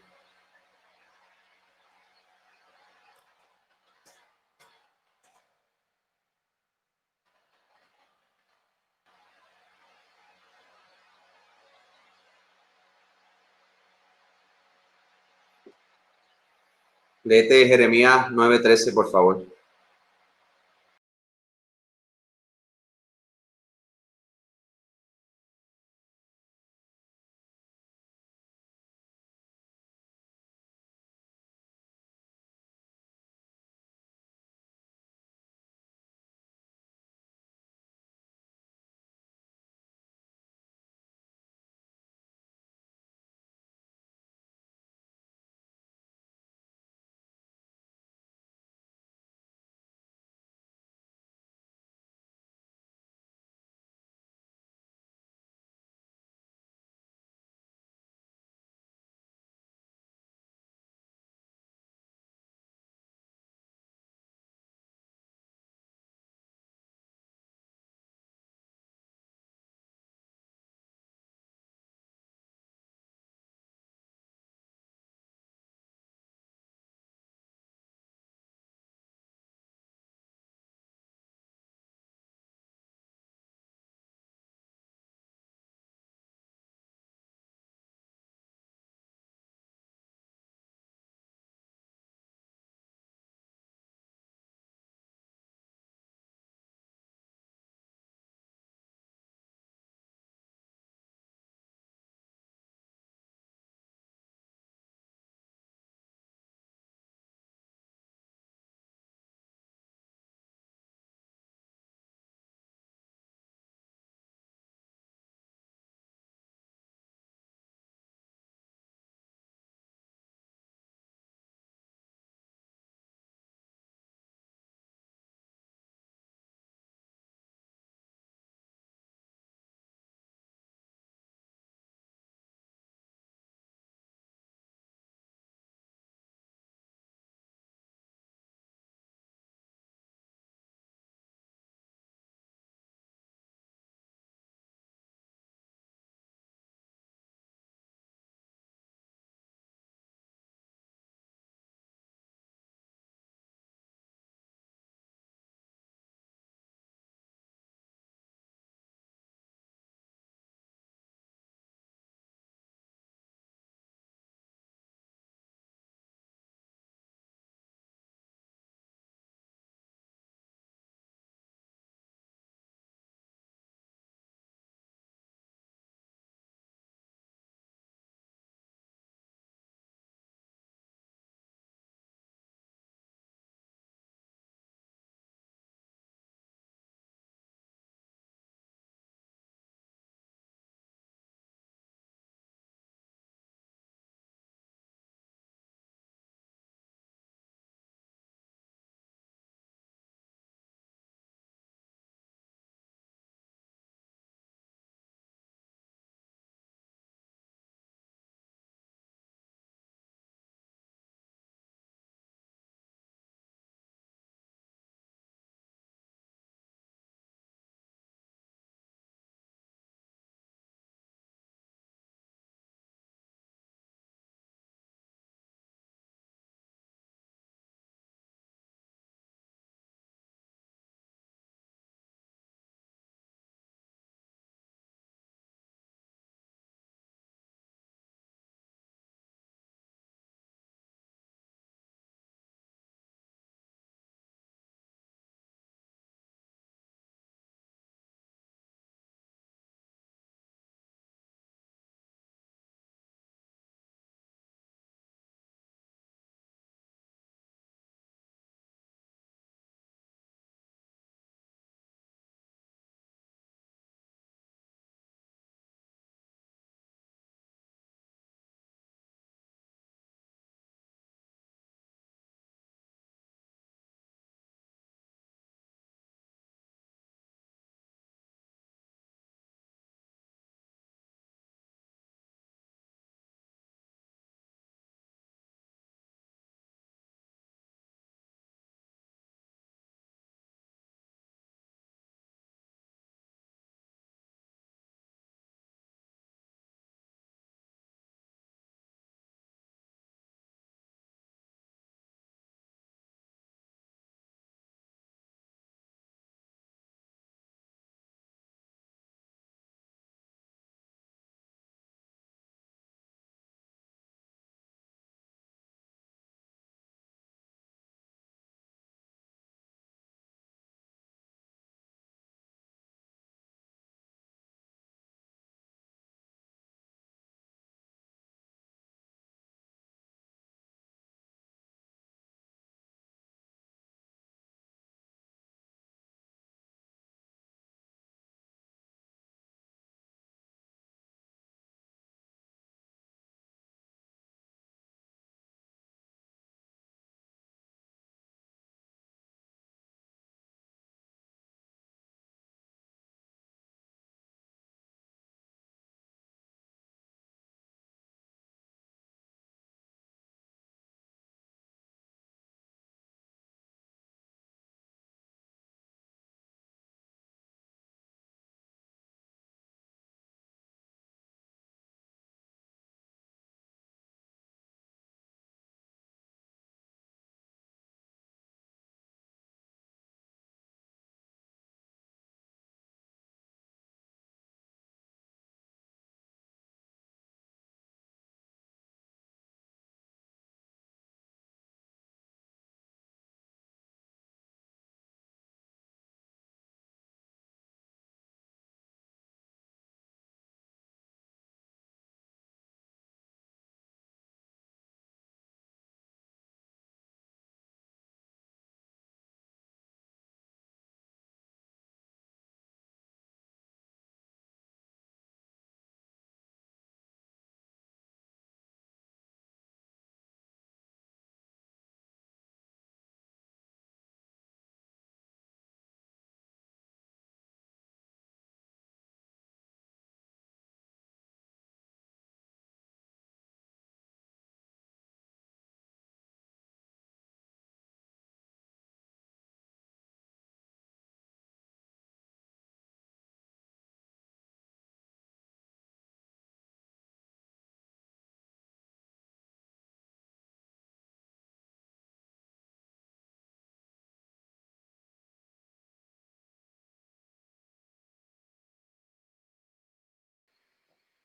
Speaker 3: Léete Jeremías 9:13, por favor.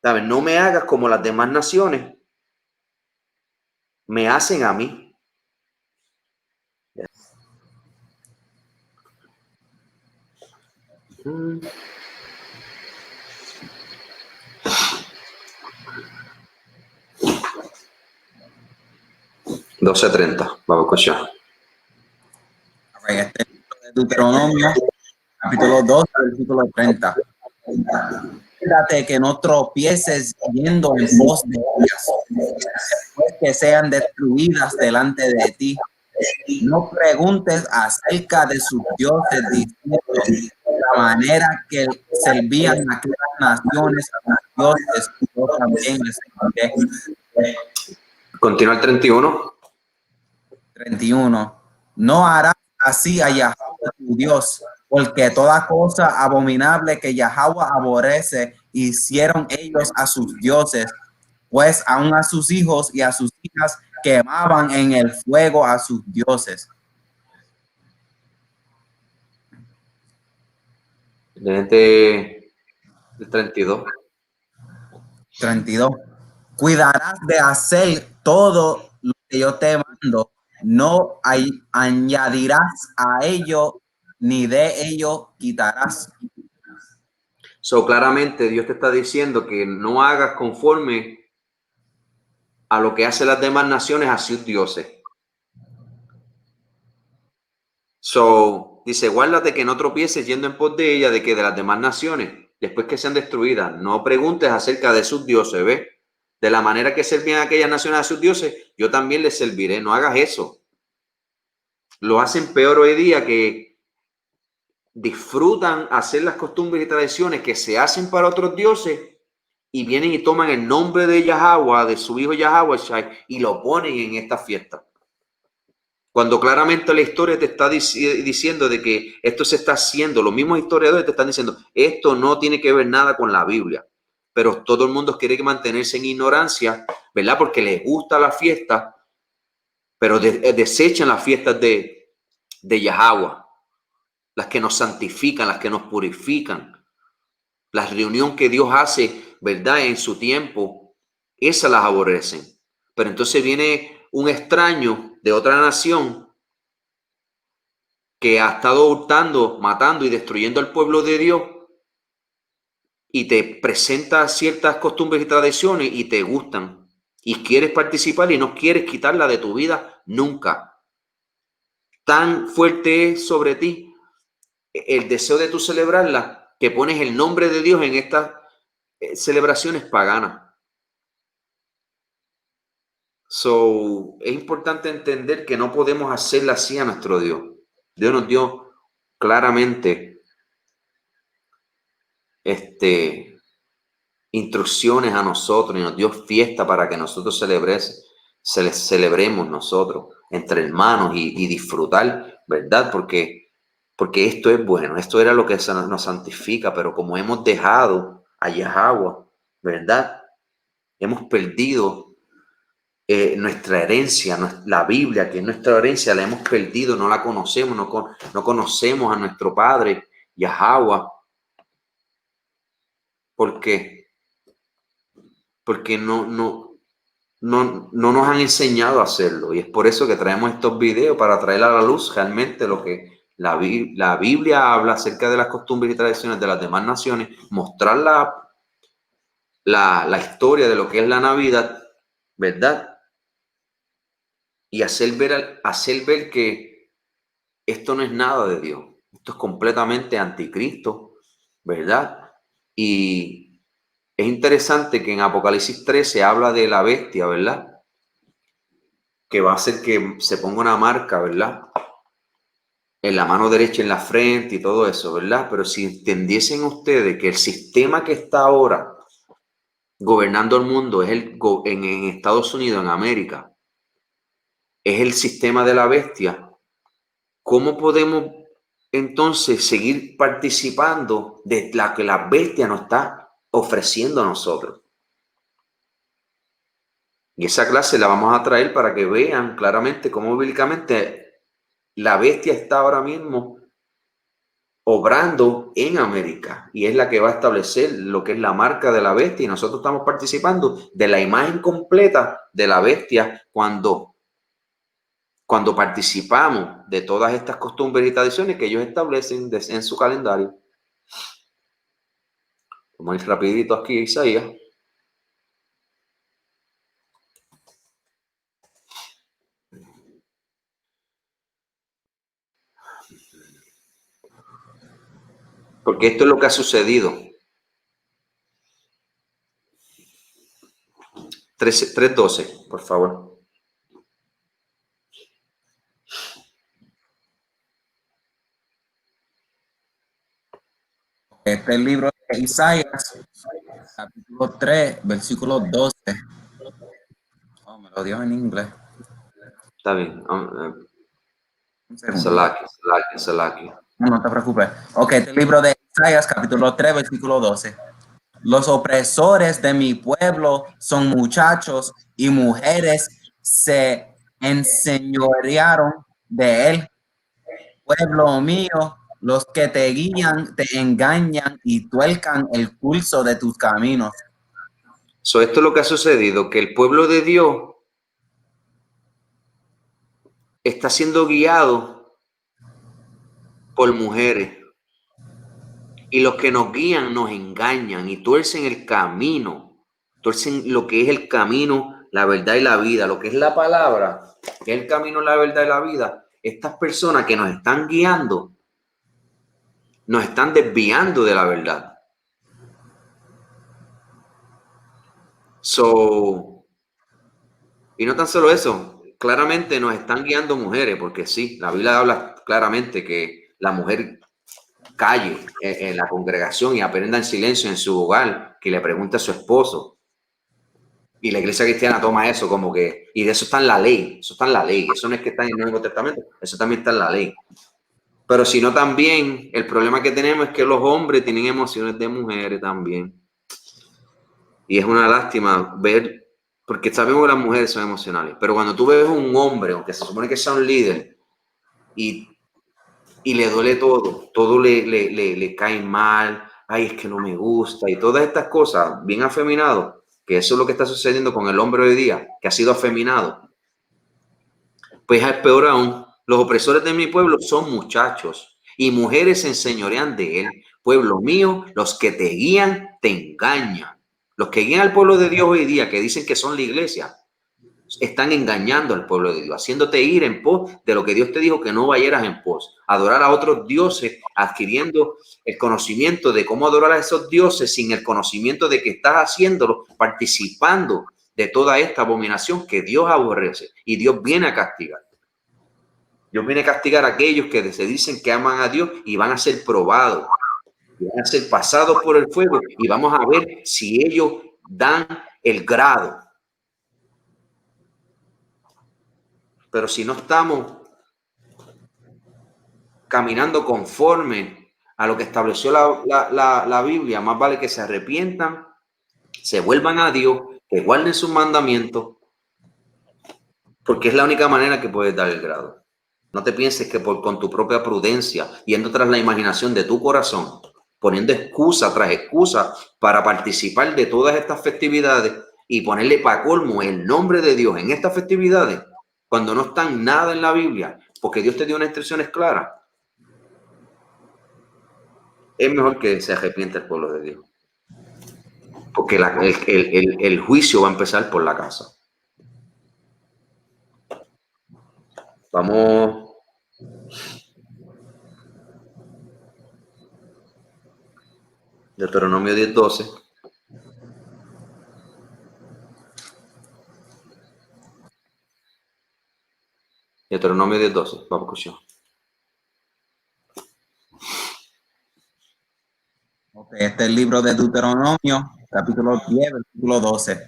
Speaker 3: ¿Sabes? No me hagas como las demás naciones me hacen a mí. 12:30, vamos a escuchar.
Speaker 4: Ok, este es el libro de Deuteronomio, capítulo 2, versículo 30. Cuídate que no tropieces yendo en pos de ellas, después que sean destruidas delante de ti. No preguntes acerca de sus dioses, diciendo la manera que servían aquellas naciones a sus dioses, yo también les serviré.
Speaker 3: Continúa el 31.
Speaker 4: 31. No harás así a Yahweh tu Dios, porque toda cosa abominable que Yahweh aborrece hicieron ellos a sus dioses, pues aun a sus hijos y a sus hijas quemaban en el fuego a sus dioses.
Speaker 3: El 32.
Speaker 4: 32. Cuidarás de hacer todo lo que yo te mando, no añadirás a ello, ni de ello quitarás.
Speaker 3: So, claramente Dios te está diciendo que no hagas conforme a lo que hacen las demás naciones a sus dioses. So, dice, guárdate que no tropieces yendo en pos de ella, de las demás naciones, después que sean destruidas. No preguntes acerca de sus dioses, ¿ves? De la manera que servían aquellas naciones a sus dioses, yo también les serviré. No hagas eso. Lo hacen peor hoy día, que disfrutan hacer las costumbres y tradiciones que se hacen para otros dioses y vienen y toman el nombre de Yahweh, de su hijo Yahweh, y lo ponen en esta fiesta. Cuando claramente la historia te está diciendo de que esto se está haciendo, los mismos historiadores te están diciendo, esto no tiene que ver nada con la Biblia. Pero todo el mundo quiere mantenerse en ignorancia, ¿verdad? Porque les gusta la fiesta, pero desechan las fiestas de Yahweh, las que nos santifican, las que nos purifican. La reunión que Dios hace, ¿verdad? En su tiempo, esas las aborrecen. Pero entonces viene un extraño de otra nación que ha estado hurtando, matando y destruyendo al pueblo de Dios y te presenta ciertas costumbres y tradiciones y te gustan y quieres participar y no quieres quitarla de tu vida nunca. Tan fuerte es sobre ti el deseo de tu celebrarla que pones el nombre de Dios en estas celebraciones paganas. So, es importante entender que no podemos hacerla así a nuestro Dios. Dios nos dio claramente instrucciones a nosotros y nos dio fiesta para que nosotros celebremos nosotros entre hermanos y disfrutar, ¿verdad? Porque esto es bueno, esto era lo que nos santifica, pero como hemos dejado a Yahweh, ¿verdad? Hemos perdido nuestra herencia, la Biblia, que es nuestra herencia, la hemos perdido, no la conocemos, no conocemos a nuestro Padre, Yahweh. ¿Por qué? Porque no nos han enseñado a hacerlo. Y es por eso que traemos estos videos, para traer a la luz realmente lo que la Biblia habla acerca de las costumbres y tradiciones de las demás naciones, mostrar la historia de lo que es la Navidad, ¿verdad? Y hacer ver que esto no es nada de Dios. Esto es completamente anticristo, ¿verdad? Y es interesante que en Apocalipsis 13 habla de la bestia, ¿verdad? Que va a hacer que se ponga una marca, ¿verdad? En la mano derecha, en la frente y todo eso, ¿verdad? Pero si entendiesen ustedes que el sistema que está ahora gobernando el mundo es en Estados Unidos, en América, es el sistema de la bestia, ¿cómo podemos entonces seguir participando de la que la bestia nos está ofreciendo a nosotros? Y esa clase la vamos a traer para que vean claramente cómo bíblicamente la bestia está ahora mismo obrando en América y es la que va a establecer lo que es la marca de la bestia, y nosotros estamos participando de la imagen completa de la bestia cuando participamos de todas estas costumbres y tradiciones que ellos establecen en su calendario. Vamos a ir rapidito aquí a Isaías. Porque esto es lo que ha sucedido. 3:12, por favor.
Speaker 4: Este es el libro de Isaías, capítulo 3, versículo 12. Oh, me lo dio en inglés.
Speaker 3: Está bien.
Speaker 4: Un segundo.
Speaker 3: Salaki.
Speaker 4: No te preocupes. Ok, este libro de Isaías, capítulo 3, versículo 12. Los opresores de mi pueblo son muchachos y mujeres se enseñorearon de él. Pueblo mío, los que te guían, te engañan y tuercan el curso de tus caminos.
Speaker 3: Esto es lo que ha sucedido, que el pueblo de Dios está siendo guiado por mujeres. Y los que nos guían nos engañan y tuercen el camino, tuercen lo que es el camino, la verdad y la vida, lo que es la palabra, que es el camino, la verdad y la vida. Estas personas que nos están guiando, nos están desviando de la verdad. Y no tan solo eso, claramente nos están guiando mujeres, porque sí, la Biblia habla claramente que la mujer calle en la congregación y aprenda en silencio en su hogar, que le pregunte a su esposo. Y la iglesia cristiana toma eso como que, y de eso está en la ley, eso no es que está en el Nuevo Testamento, eso también está en la ley. Pero si no también, el problema que tenemos es que los hombres tienen emociones de mujeres también. Y es una lástima ver, porque sabemos que las mujeres son emocionales, pero cuando tú ves un hombre, aunque se supone que sea un líder, y le duele todo le cae mal, ay, es que no me gusta, y todas estas cosas, bien afeminado, que eso es lo que está sucediendo con el hombre hoy día, que ha sido afeminado. Pues es peor aún, los opresores de mi pueblo son muchachos, y mujeres se enseñorean de él. Pueblo mío, los que te guían, te engañan. Los que guían al pueblo de Dios hoy día, que dicen que son la iglesia, están engañando al pueblo de Dios, haciéndote ir en pos de lo que Dios te dijo que no vayas en pos, adorar a otros dioses, adquiriendo el conocimiento de cómo adorar a esos dioses sin el conocimiento de que estás haciéndolo, participando de toda esta abominación que Dios aborrece y Dios viene a castigar. Dios viene a castigar a aquellos que se dicen que aman a Dios y van a ser probados, van a ser pasados por el fuego y vamos a ver si ellos dan el grado. Pero si no estamos caminando conforme a lo que estableció la Biblia, más vale que se arrepientan, se vuelvan a Dios, que guarden sus mandamientos, porque es la única manera que puedes dar el grado. No te pienses que con tu propia prudencia, yendo tras la imaginación de tu corazón, poniendo excusa tras excusa para participar de todas estas festividades y ponerle para colmo el nombre de Dios en estas festividades, cuando no están nada en la Biblia, porque Dios te dio unas instrucciones claras, es mejor que se arrepiente el pueblo de Dios. Porque el juicio va a empezar por la casa. Vamos. Deuteronomio 10:12. Deuteronomio 10:12. Vamos a escuchar.
Speaker 4: Este es el libro de Deuteronomio, capítulo 10, versículo 12.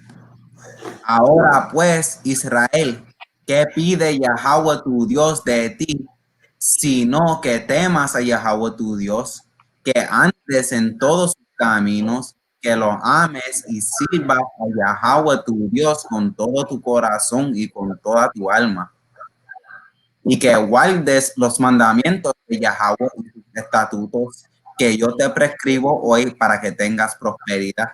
Speaker 4: Ahora pues, Israel, ¿qué pide Yahweh tu Dios de ti? Sino que temas a Yahweh tu Dios, que andes en todos sus caminos, que lo ames y sirvas a Yahweh tu Dios con todo tu corazón y con toda tu alma. Y que guardes los mandamientos de Yahweh y sus estatutos que yo te prescribo hoy para que tengas prosperidad.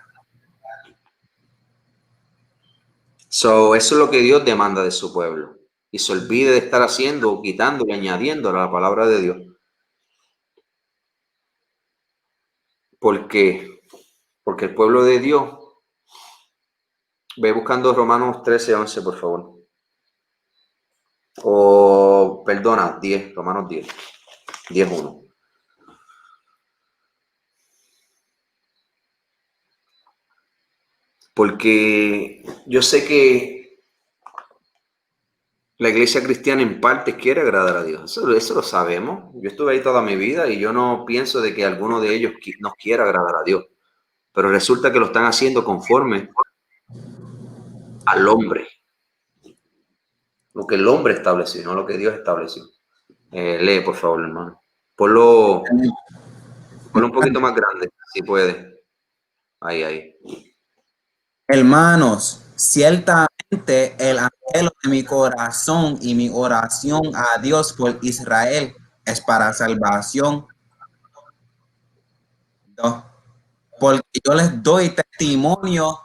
Speaker 3: So, eso es lo que Dios demanda de su pueblo. Y se olvide de estar haciendo, quitando y añadiendo a la palabra de Dios. ¿Por qué? Porque el pueblo de Dios, ve buscando Romanos 13:11, por favor. O, perdona, 10, Romanos 10, 10:1. Porque yo sé que la iglesia cristiana en parte quiere agradar a Dios. Eso lo sabemos. Yo estuve ahí toda mi vida y yo no pienso de que alguno de ellos nos quiera agradar a Dios. Pero resulta que lo están haciendo conforme al hombre. Lo que el hombre estableció, no lo que Dios estableció. Lee, por favor, hermano. Ponlo un poquito más grande, si puede. Ahí.
Speaker 4: Hermanos, ciertamente el anhelo de mi corazón y mi oración a Dios por Israel es para salvación. Porque yo les doy testimonio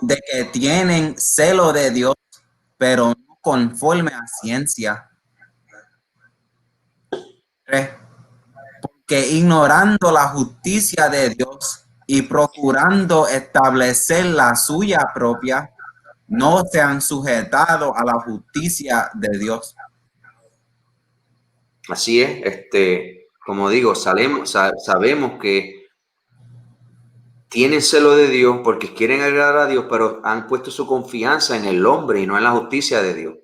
Speaker 4: de que tienen celo de Dios, pero no conforme a ciencia. 3. Porque ignorando la justicia de Dios y procurando establecer la suya propia, no se han sujetado a la justicia de Dios.
Speaker 3: Así es, como digo, sabemos que tienen celo de Dios porque quieren agradar a Dios, pero han puesto su confianza en el hombre y no en la justicia de Dios.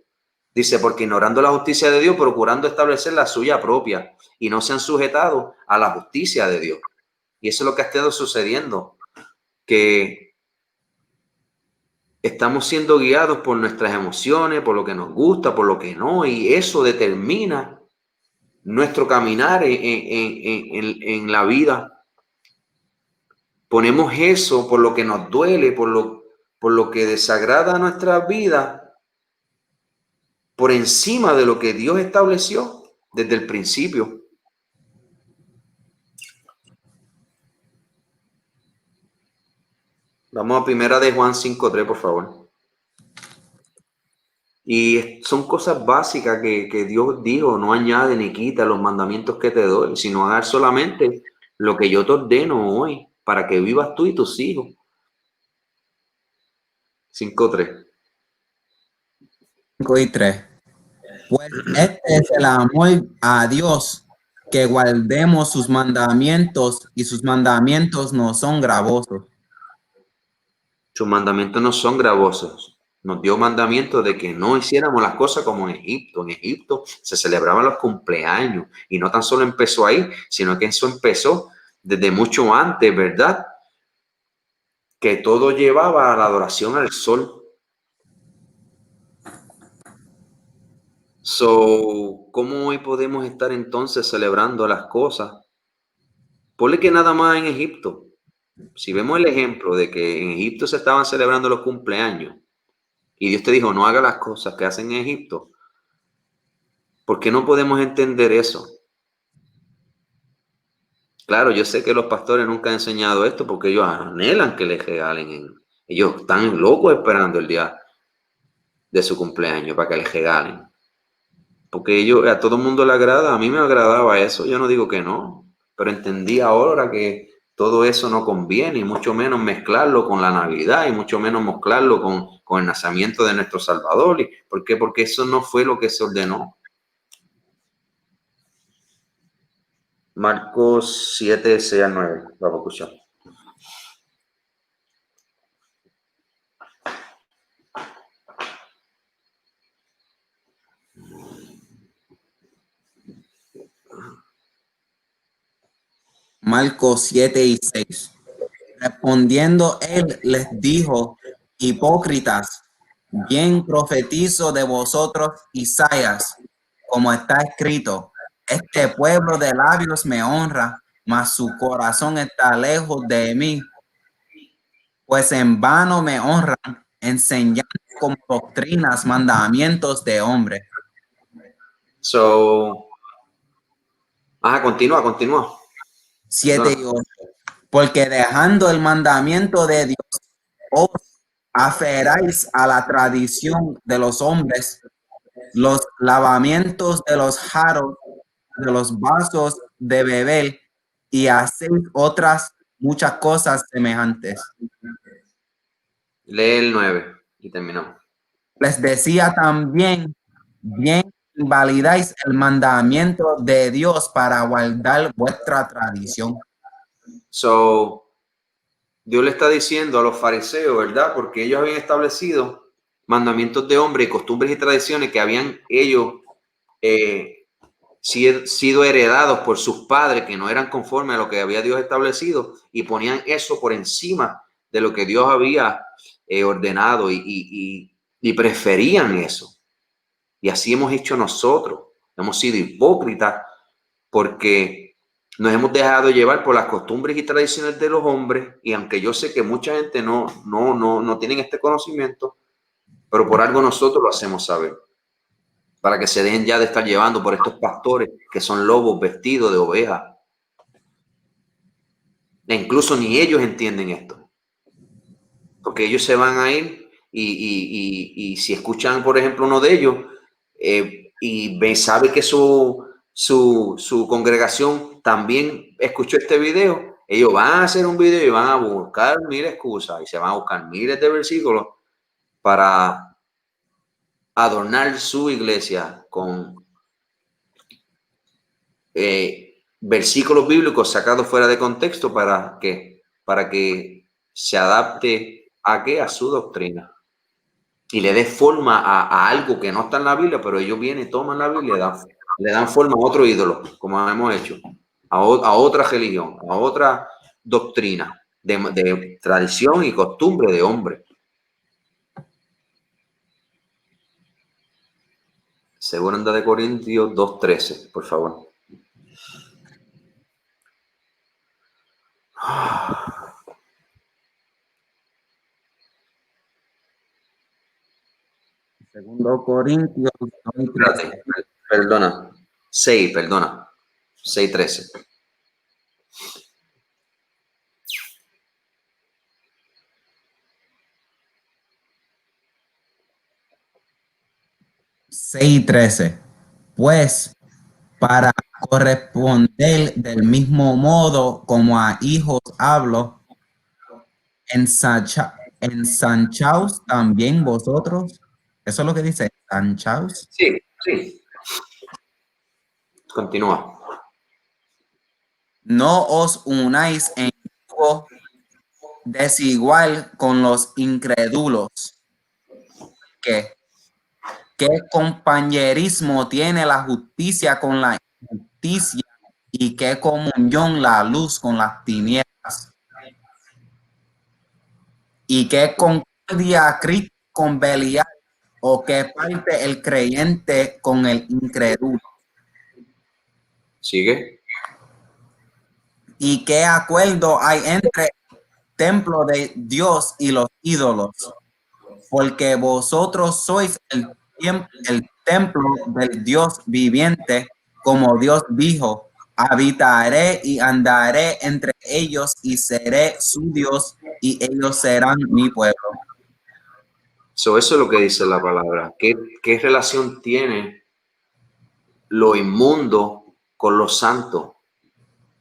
Speaker 3: Dice, porque ignorando la justicia de Dios, procurando establecer la suya propia y no se han sujetado a la justicia de Dios. Y eso es lo que ha estado sucediendo, que estamos siendo guiados por nuestras emociones, por lo que nos gusta, por lo que no, y eso determina nuestro caminar en la vida. Ponemos eso por lo que nos duele, por lo que desagrada a nuestra vida, por encima de lo que Dios estableció desde el principio. Vamos a primera de Juan 5:3, por favor. Y son cosas básicas que Dios dijo, no añade ni quita los mandamientos que te doy, sino hacer solamente lo que yo te ordeno hoy, para que vivas tú y tus hijos. 5:3.
Speaker 4: 5:3. Pues este es el amor a Dios, que guardemos sus mandamientos, y sus mandamientos no son gravosos.
Speaker 3: Sus mandamientos no son gravosos. Nos dio mandamientos de que no hiciéramos las cosas como en Egipto. En Egipto se celebraban los cumpleaños y no tan solo empezó ahí, sino que eso empezó desde mucho antes, ¿verdad? Que todo llevaba a la adoración al sol. ¿Cómo hoy podemos estar entonces celebrando las cosas? Ponle que nada más en Egipto. Si vemos el ejemplo de que en Egipto se estaban celebrando los cumpleaños y Dios te dijo, no haga las cosas que hacen en Egipto, ¿por qué no podemos entender eso? Claro, yo sé que los pastores nunca han enseñado esto porque ellos anhelan que les regalen. Ellos están locos esperando el día de su cumpleaños para que les regalen. Porque a todo el mundo le agrada, a mí me agradaba eso, yo no digo que no, pero entendí ahora que todo eso no conviene, y mucho menos mezclarlo con la Navidad, y mucho menos mezclarlo con el nacimiento de nuestro Salvador. ¿Por qué? Porque eso no fue lo que se ordenó. Marcos 7:6-9, vamos a escuchar.
Speaker 4: Marcos 7:6. Respondiendo él les dijo, hipócritas, bien profetizo de vosotros Isaías, como está escrito, este pueblo de labios me honra, mas su corazón está lejos de mí, pues en vano me honran, enseñando como doctrinas mandamientos de hombre.
Speaker 3: Ajá, continúa.
Speaker 4: 7 y
Speaker 3: Perdona.
Speaker 4: 8. Porque dejando el mandamiento de Dios, os aferráis a la tradición de los hombres, los lavamientos de los jarros, de los vasos de beber, y hacéis otras muchas cosas semejantes.
Speaker 3: Lee el 9 y terminamos.
Speaker 4: Les decía también, bien invalidáis el mandamiento de Dios para guardar vuestra tradición.
Speaker 3: So, Dios le está diciendo a los fariseos, ¿verdad? Porque ellos habían establecido mandamientos de hombre y costumbres y tradiciones que habían ellos sido heredados por sus padres, que no eran conformes a lo que había Dios establecido, y ponían eso por encima de lo que Dios había ordenado y preferían eso. Y así hemos hecho nosotros. Hemos sido hipócritas porque nos hemos dejado llevar por las costumbres y tradiciones de los hombres, y aunque yo sé que mucha gente no tienen este conocimiento, pero por algo nosotros lo hacemos saber, para que se dejen ya de estar llevando por estos pastores que son lobos vestidos de ovejas. E incluso ni ellos entienden esto, porque ellos se van a ir y si escuchan, por ejemplo, uno de ellos y sabe que su congregación también escuchó este video, ellos van a hacer un video y van a buscar mil excusas y se van a buscar miles de versículos para adornar su iglesia con versículos bíblicos sacados fuera de contexto para que se adapte a su doctrina y le dé forma a algo que no está en la Biblia, pero ellos vienen, toman la Biblia y le dan forma a otro ídolo, como hemos hecho, a otra religión, a otra doctrina de tradición y costumbre de hombre. Segunda de Corintios 2:13, por favor.
Speaker 4: Segundo Corintios 13.
Speaker 3: Perdona. 6:13.
Speaker 4: 6:13. Pues para corresponder del mismo modo como a hijos hablo, ensanchaos también vosotros. Eso es lo que dice, ensanchaos.
Speaker 3: Sí. Continúa.
Speaker 4: No os unáis en yugo desigual con los incrédulos. ¿Qué compañerismo tiene la justicia con la injusticia? ¿Y qué comunión la luz con las tinieblas? ¿Y qué concordia Cristo con Belial? ¿O qué parte el creyente con el incrédulo?
Speaker 3: Sigue.
Speaker 4: ¿Y qué acuerdo hay entre el templo de Dios y los ídolos? Porque vosotros sois el templo del Dios viviente, como Dios dijo, habitaré y andaré entre ellos y seré su Dios y ellos serán mi pueblo.
Speaker 3: Eso es lo que dice la palabra. ¿Qué relación tiene lo inmundo con lo santo?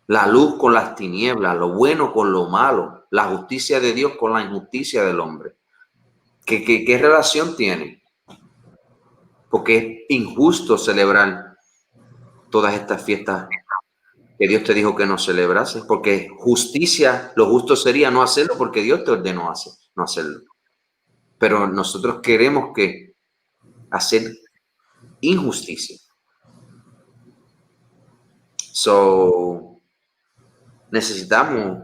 Speaker 3: La luz con las tinieblas, lo bueno con lo malo, la justicia de Dios con la injusticia del hombre. ¿Qué relación tiene? Porque es injusto celebrar todas estas fiestas que Dios te dijo que no celebrases, porque justicia, lo justo sería no hacerlo porque Dios te ordenó no hacerlo. Pero nosotros queremos hacer injusticia. So, necesitamos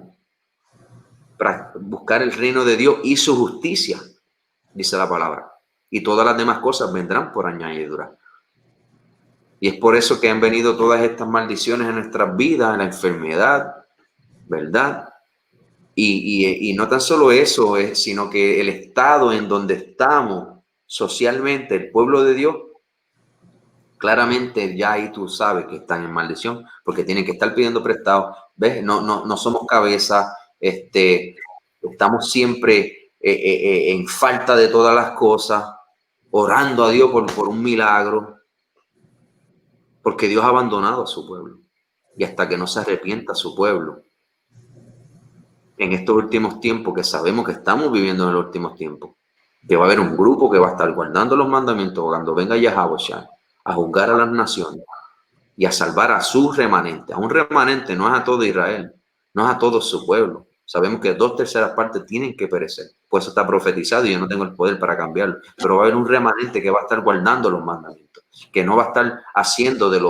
Speaker 3: buscar el reino de Dios y su justicia, dice la palabra. Y todas las demás cosas vendrán por añadidura. Y es por eso que han venido todas estas maldiciones en nuestras vidas, la enfermedad, ¿verdad? Y no tan solo eso, sino que el estado en donde estamos socialmente, el pueblo de Dios, claramente ya ahí tú sabes que están en maldición, porque tienen que estar pidiendo prestado. ¿Ves? No somos cabeza, estamos siempre en falta de todas las cosas, orando a Dios por un milagro, porque Dios ha abandonado a su pueblo. Y hasta que no se arrepienta su pueblo, en estos últimos tiempos, que sabemos que estamos viviendo en los últimos tiempos, que va a haber un grupo que va a estar guardando los mandamientos cuando venga Yahweh a juzgar a las naciones y a salvar a su remanente. A un remanente, no es a todo Israel, no es a todo su pueblo. Sabemos que 2/3 partes tienen que perecer. Pues eso está profetizado y yo no tengo el poder para cambiarlo. Pero va a haber un remanente que va a estar guardando los mandamientos, que no va a estar haciendo de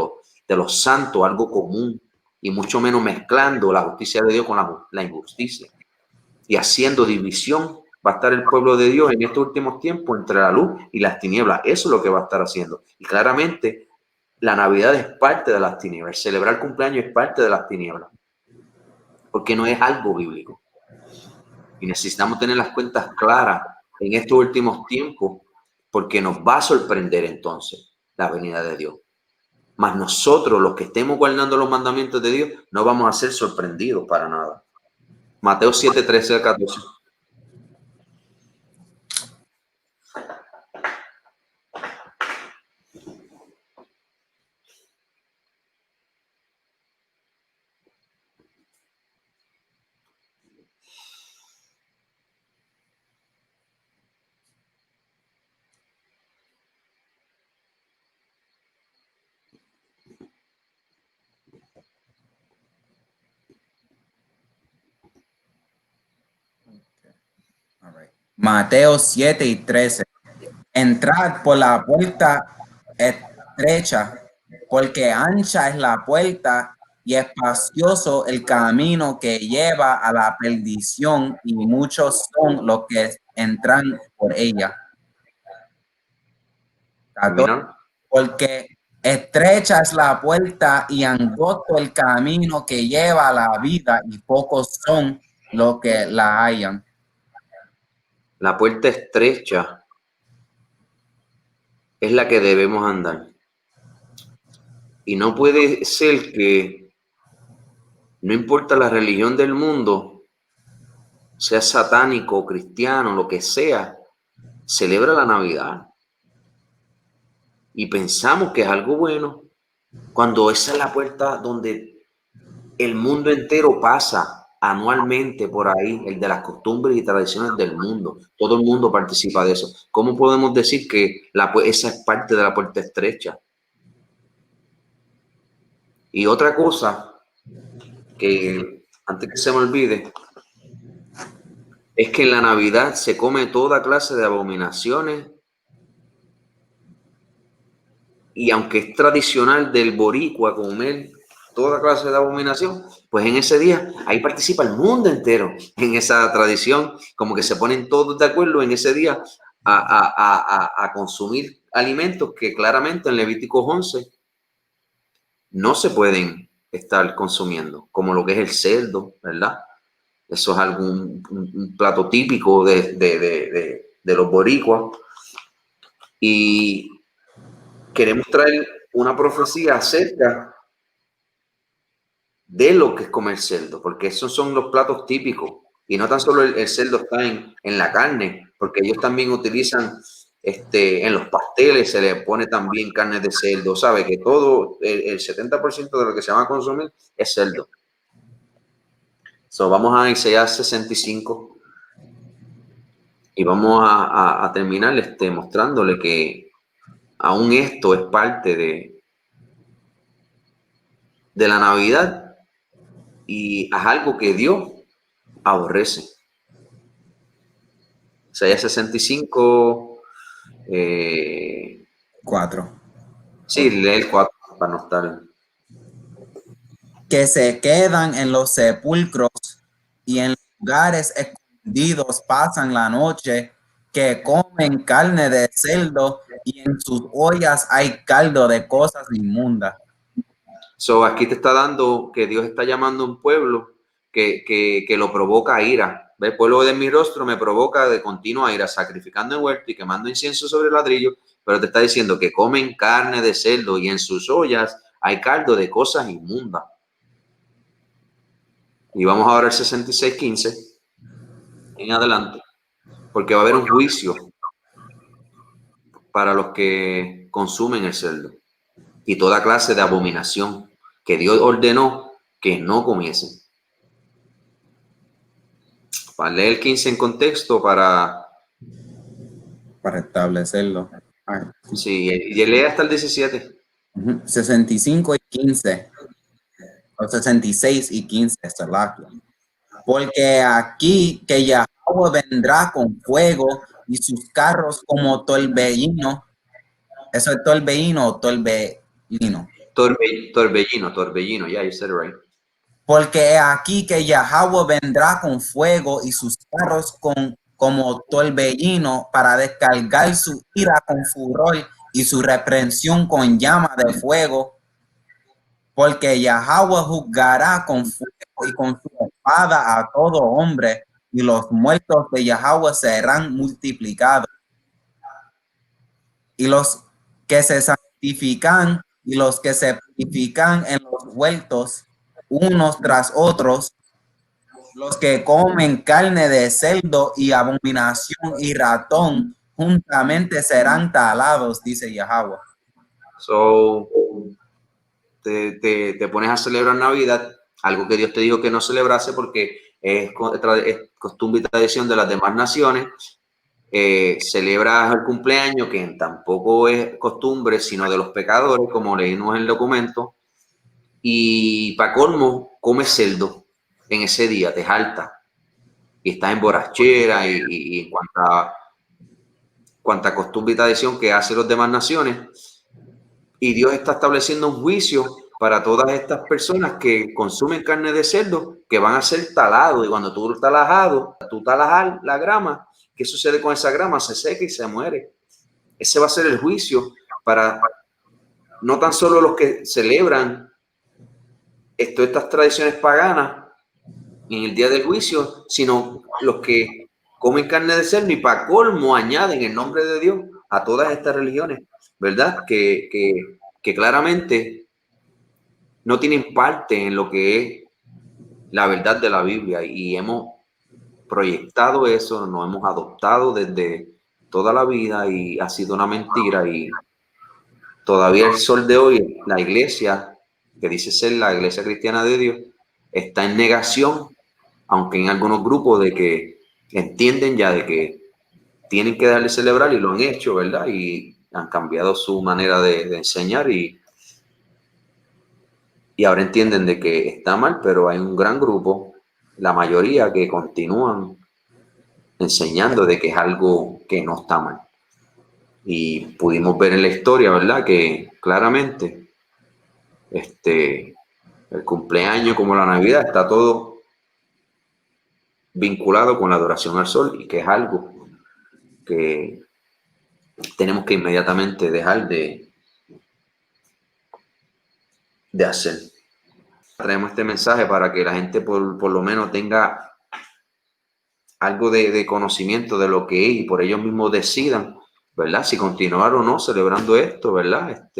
Speaker 3: los santos algo común, y mucho menos mezclando la justicia de Dios con la injusticia y haciendo división. Va a estar el pueblo de Dios en estos últimos tiempos entre la luz y las tinieblas. Eso es lo que va a estar haciendo. Y claramente la Navidad es parte de las tinieblas. Celebrar el cumpleaños es parte de las tinieblas, porque no es algo bíblico. Y necesitamos tener las cuentas claras en estos últimos tiempos, porque nos va a sorprender entonces la venida de Dios. Mas nosotros, los que estemos guardando los mandamientos de Dios, no vamos a ser sorprendidos para nada. Mateo 7, 13 a 14.
Speaker 4: Mateo 7 y 13. Entrad por la puerta estrecha, porque ancha es la puerta y espacioso el camino que lleva a la perdición, y muchos son los que entran por ella. Porque estrecha es la puerta y angosto el camino que lleva a la vida, y pocos son los que la hallan.
Speaker 3: La puerta estrecha es la que debemos andar. Y no puede ser que, no importa la religión del mundo, sea satánico, cristiano, lo que sea, celebra la Navidad. Y pensamos que es algo bueno, cuando esa es la puerta donde el mundo entero pasa anualmente por ahí, el de las costumbres y tradiciones del mundo. Todo el mundo participa de eso. ¿Cómo podemos decir que esa es parte de la puerta estrecha? Y otra cosa que, antes que se me olvide, es que en la Navidad se come toda clase de abominaciones, y aunque es tradicional del boricua comer toda clase de abominación, pues en ese día ahí participa el mundo entero en esa tradición, como que se ponen todos de acuerdo en ese día a consumir alimentos que claramente en Levítico 11 no se pueden estar consumiendo, como lo que es el cerdo, ¿verdad? Eso es un plato típico de los boricuas. Y queremos traer una profecía acerca de lo que es comer cerdo, porque esos son los platos típicos. Y no tan solo el cerdo está en la carne, porque ellos también utilizan, en los pasteles se le pone también carne de cerdo. Sabe que todo, el 70% de lo que se va a consumir es cerdo. So, vamos a Isaías 65 y vamos a terminar mostrándole que aún esto es parte de la Navidad y es algo que Dios aborrece. Isaías 65,
Speaker 4: 4.
Speaker 3: Sí, lee el 4 para no estar.
Speaker 4: Que se quedan en los sepulcros y en lugares escondidos pasan la noche, que comen carne de cerdo y en sus ollas hay caldo de cosas inmundas.
Speaker 3: So, aquí te está dando que Dios está llamando a un pueblo que lo provoca ira, El polvo de mi rostro me provoca de continua ira, sacrificando en huerto y quemando incienso sobre el ladrillo, pero te está diciendo que comen carne de cerdo y en sus ollas hay caldo de cosas inmundas. Y vamos ahora al 66:15 en adelante, porque va a haber un juicio para los que consumen el cerdo y toda clase de abominación que Dios ordenó que no comiesen. Para leer el 15 en contexto, para
Speaker 4: establecerlo.
Speaker 3: sí, y lee hasta el 17.
Speaker 4: 65 y 15, o 66 y 15, Salakia. Porque aquí que Yahweh vendrá con fuego y sus carros como torbellino. ¿Eso es torbellino o torbellino?
Speaker 3: Torbellino, yeah, you said it right.
Speaker 4: Porque aquí que Yahweh vendrá con fuego y sus carros como torbellino para descargar su ira con furor y su reprensión con llama de fuego. Porque Yahweh juzgará con fuego y con su espada a todo hombre, y los muertos de Yahweh serán multiplicados. Y los que se santifican y los que se purifican en los huertos, unos tras otros, los que comen carne de cerdo y abominación y ratón, juntamente serán talados, dice Yahweh.
Speaker 3: So, te pones a celebrar Navidad, algo que Dios te dijo que no celebrase porque es costumbre y tradición de las demás naciones. Celebras el cumpleaños, que tampoco es costumbre, sino de los pecadores, como leímos en el documento, y para colmo, comes cerdo en ese día, te jalta, y estás en borrachera, y en cuanta costumbre y tradición que hacen las demás naciones, y Dios está estableciendo un juicio para todas estas personas que consumen carne de cerdo, que van a ser talados, y cuando tú talas la grama, ¿qué sucede con esa grama? Se seca y se muere. Ese va a ser el juicio para no tan solo los que celebran estas tradiciones paganas en el día del juicio, sino los que comen carne de cerdo y para colmo añaden el nombre de Dios a todas estas religiones, ¿verdad? Que claramente no tienen parte en lo que es la verdad de la Biblia, y hemos proyectado eso, nos hemos adoptado desde toda la vida y ha sido una mentira, y todavía el sol de hoy la iglesia, que dice ser la iglesia cristiana de Dios, está en negación, aunque en algunos grupos de que entienden ya de que tienen que darle celebrar y lo han hecho, ¿verdad? Y han cambiado su manera de enseñar y ahora entienden de que está mal, pero hay un gran grupo, la mayoría, que continúan enseñando de que es algo que no está mal. Y pudimos ver en la historia, ¿verdad? Que claramente el cumpleaños como la Navidad está todo vinculado con la adoración al sol, y que es algo que tenemos que inmediatamente dejar de hacer. Traemos este mensaje para que la gente por lo menos tenga algo de conocimiento de lo que es, y por ellos mismos decidan, ¿verdad? Si continuar o no celebrando esto, ¿verdad?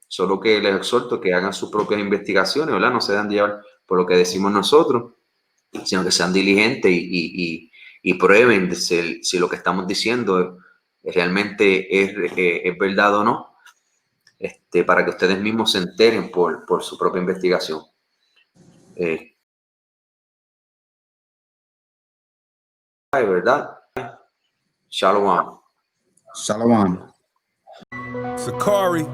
Speaker 3: Solo que les exhorto que hagan sus propias investigaciones, ¿verdad? No se dejan llevar por lo que decimos nosotros, sino que sean diligentes y prueben si lo que estamos diciendo realmente es verdad o no, para que ustedes mismos se enteren por su propia investigación. ¿Verdad? Shalom.
Speaker 4: Shalom.
Speaker 1: Sakari.